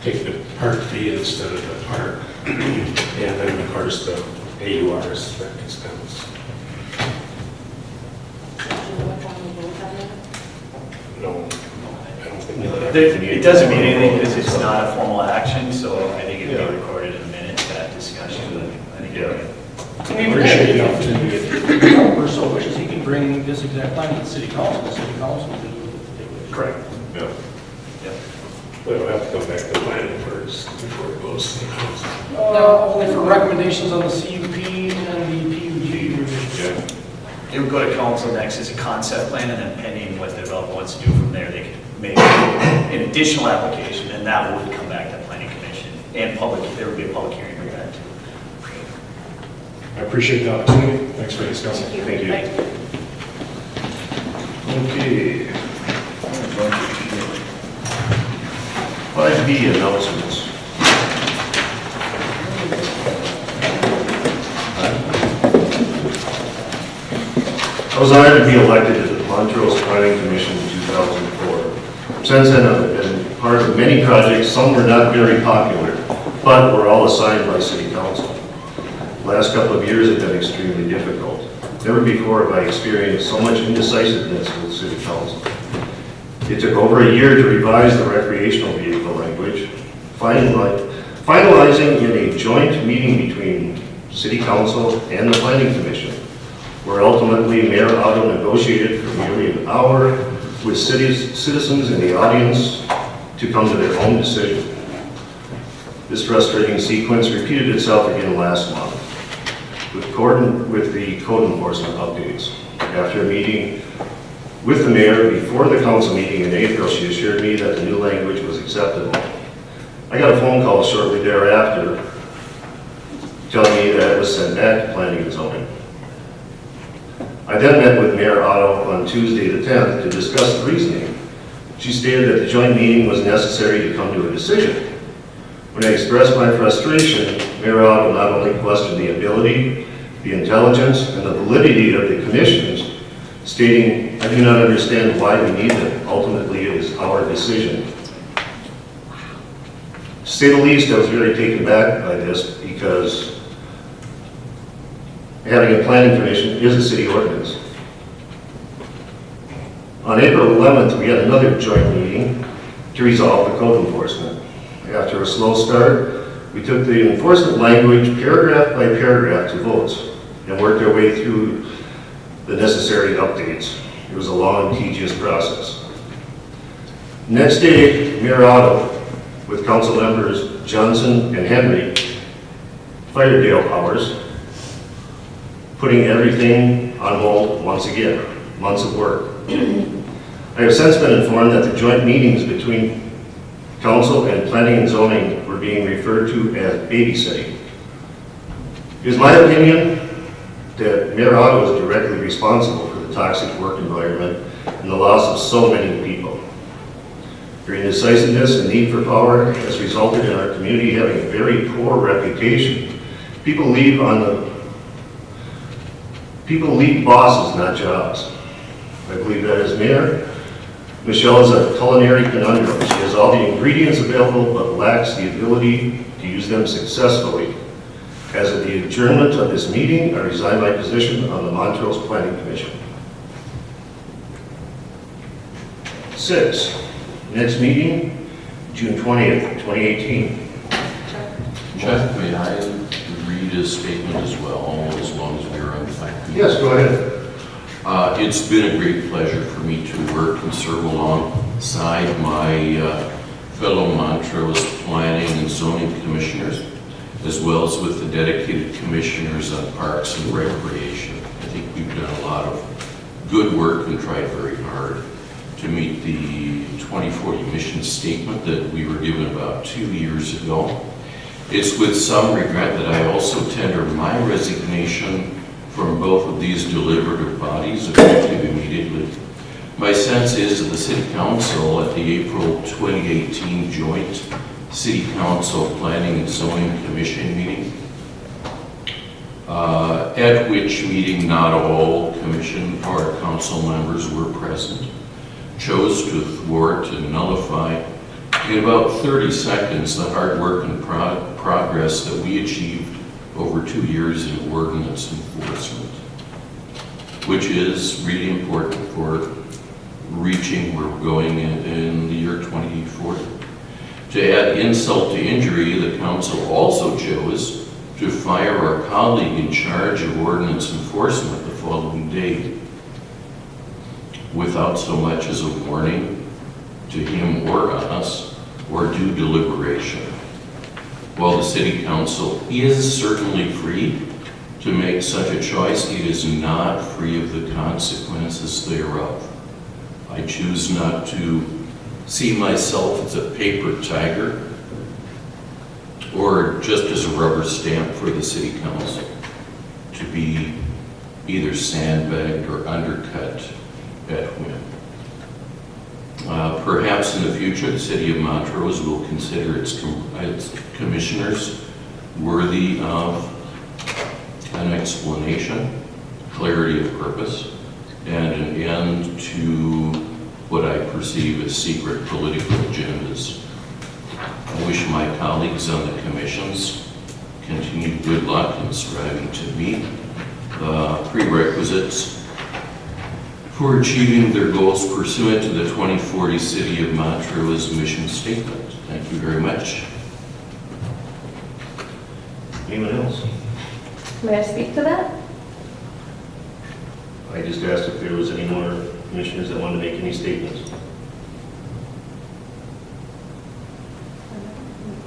take the park fee instead of the park, and then of course the AURs that expense. No, I don't think that. It doesn't mean anything because it's not a formal action, so I think it'd be recorded in a minute, that discussion. I think We appreciate the opportunity. If the developer so wishes, he can bring this exact plan to the city council. The city council will do what they wish. Correct. Yeah. We'll have to come back to planning first before it goes to the council. Only for recommendations on the CUP and the PUG revision. It would go to council next as a concept plan, and then pending what the developer wants to do from there, they could make an additional application, and that would come back to the planning commission and public, there would be a public hearing for that too. I appreciate the opportunity. Thanks for discussing. Thank you. Okay. 5B announcements. I was honored to be elected to the Montrose Planning Commission in 2004. Since then, I've been part of many projects. Some were not very popular, but were all assigned by City Council. The last couple of years have been extremely difficult. Never before have I experienced so much indecisiveness with City Council. It took over a year to revise the recreational vehicle language, finalizing in a joint meeting between City Council and the Planning Commission, where ultimately Mayor Otto negotiated for nearly an hour with citizens in the audience to come to their own decision. This frustrating sequence repeated itself again last month with the code enforcement updates. After a meeting with the mayor before the council meeting in April, she assured me that the new language was acceptable. I got a phone call shortly thereafter telling me that it was sent back to planning and zoning. I then met with Mayor Otto on Tuesday the 10th to discuss the reasoning. She stated that the joint meeting was necessary to come to a decision. When I expressed my frustration, Mayor Otto not only questioned the ability, the intelligence, and the validity of the commissions, stating, "I do not understand why we need them. Ultimately, it is our decision." To say the least, I was very taken back by this because having a planning commission is a city ordinance. On April 11th, we had another joint meeting to resolve the code enforcement. After a slow start, we took the enforcement language paragraph by paragraph to votes and worked our way through the necessary updates. It was a long, tedious process. Next day, Mayor Otto, with council members Johnson and Henry, fired Dale Powers, putting everything on hold once again, months of work. I have since been informed that the joint meetings between council and planning and zoning were being referred to as babysitting. It is my opinion that Mayor Otto is directly responsible for the toxic work environment and the loss of so many people. Her indecisiveness and need for power has resulted in our community having a very poor reputation. People leave bosses, not jobs. I believe that as mayor, Michelle is a culinary conundrum. She has all the ingredients available but lacks the ability to use them successfully. As of the adjournment of this meeting, I resign my position on the Montrose Planning Commission. 6, next meeting, June 20th, 2018. Chuck, may I read a statement as well, as long as we're on time? Yes, go ahead. It's been a great pleasure for me to work and serve alongside my fellow Montrose planning and zoning commissioners, as well as with the dedicated commissioners on parks and recreation. I think we've done a lot of good work and tried very hard to meet the 2040 mission statement that we were given about 2 years ago. It's with some regret that I also tender my resignation from both of these deliberative bodies, effective immediately. My sense is that the City Council at the April 2018 joint City Council Planning and Zoning Commission meeting, at which meeting not all commission or council members were present, chose to thwart and nullify in about 30 seconds the hard work and progress that we achieved over 2 years in ordinance enforcement, which is really important for reaching where we're going in the year 2040. To add insult to injury, the council also chose to fire our colleague in charge of ordinance enforcement the following day, without so much as a warning to him or us, or due deliberation. While the City Council is certainly free to make such a choice, it is not free of the consequences thereof. I choose not to see myself as a paper tiger or just as a rubber stamp for the City Council to be either sandbagged or undercut at whim. Perhaps in the future, the City of Montrose will consider its commissioners worthy of an explanation, clarity of purpose, and an end to what I perceive as secret political agendas. I wish my colleagues on the commissions continued good luck in striving to meet the prerequisites for achieving their goals pursuant to the 2040 City of Montrose mission statement. Thank you very much. Anyone else? May I speak to that? I just asked if there was any more commissioners that wanted to make any statements.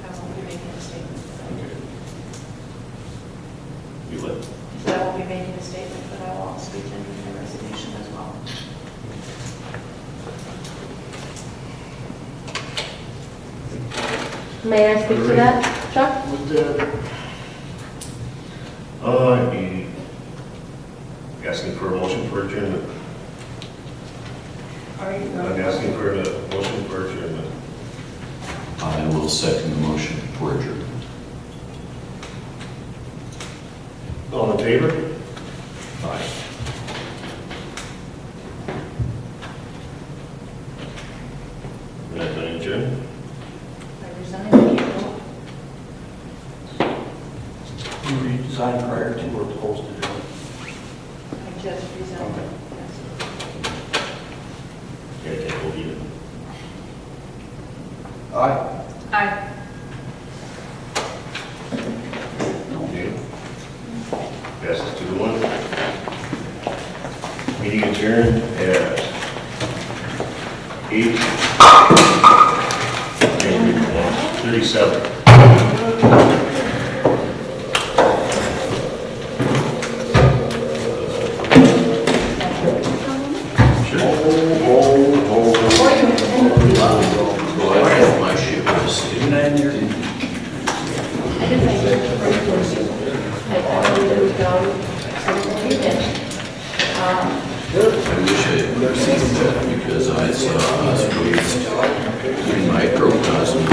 I won't be making a statement. Okay. You what? So I won't be making a statement, but I will also be tendering my resignation as well. May I speak to that, Chuck? I'd be asking for a motion for adjournment. I'm asking for a motion for adjournment. I will second the motion for adjournment. All in favor? Aye. We're not going to adjourn? I resign in April. You resigned prior to or post it? I just resigned. Yes. Yeah, I can't believe it. Aye. Aye. Okay. Passes 2-1. Meeting adjourned at 8:37. Well, I have my ship to the city. I wish I had received that because I saw us raised in microcosm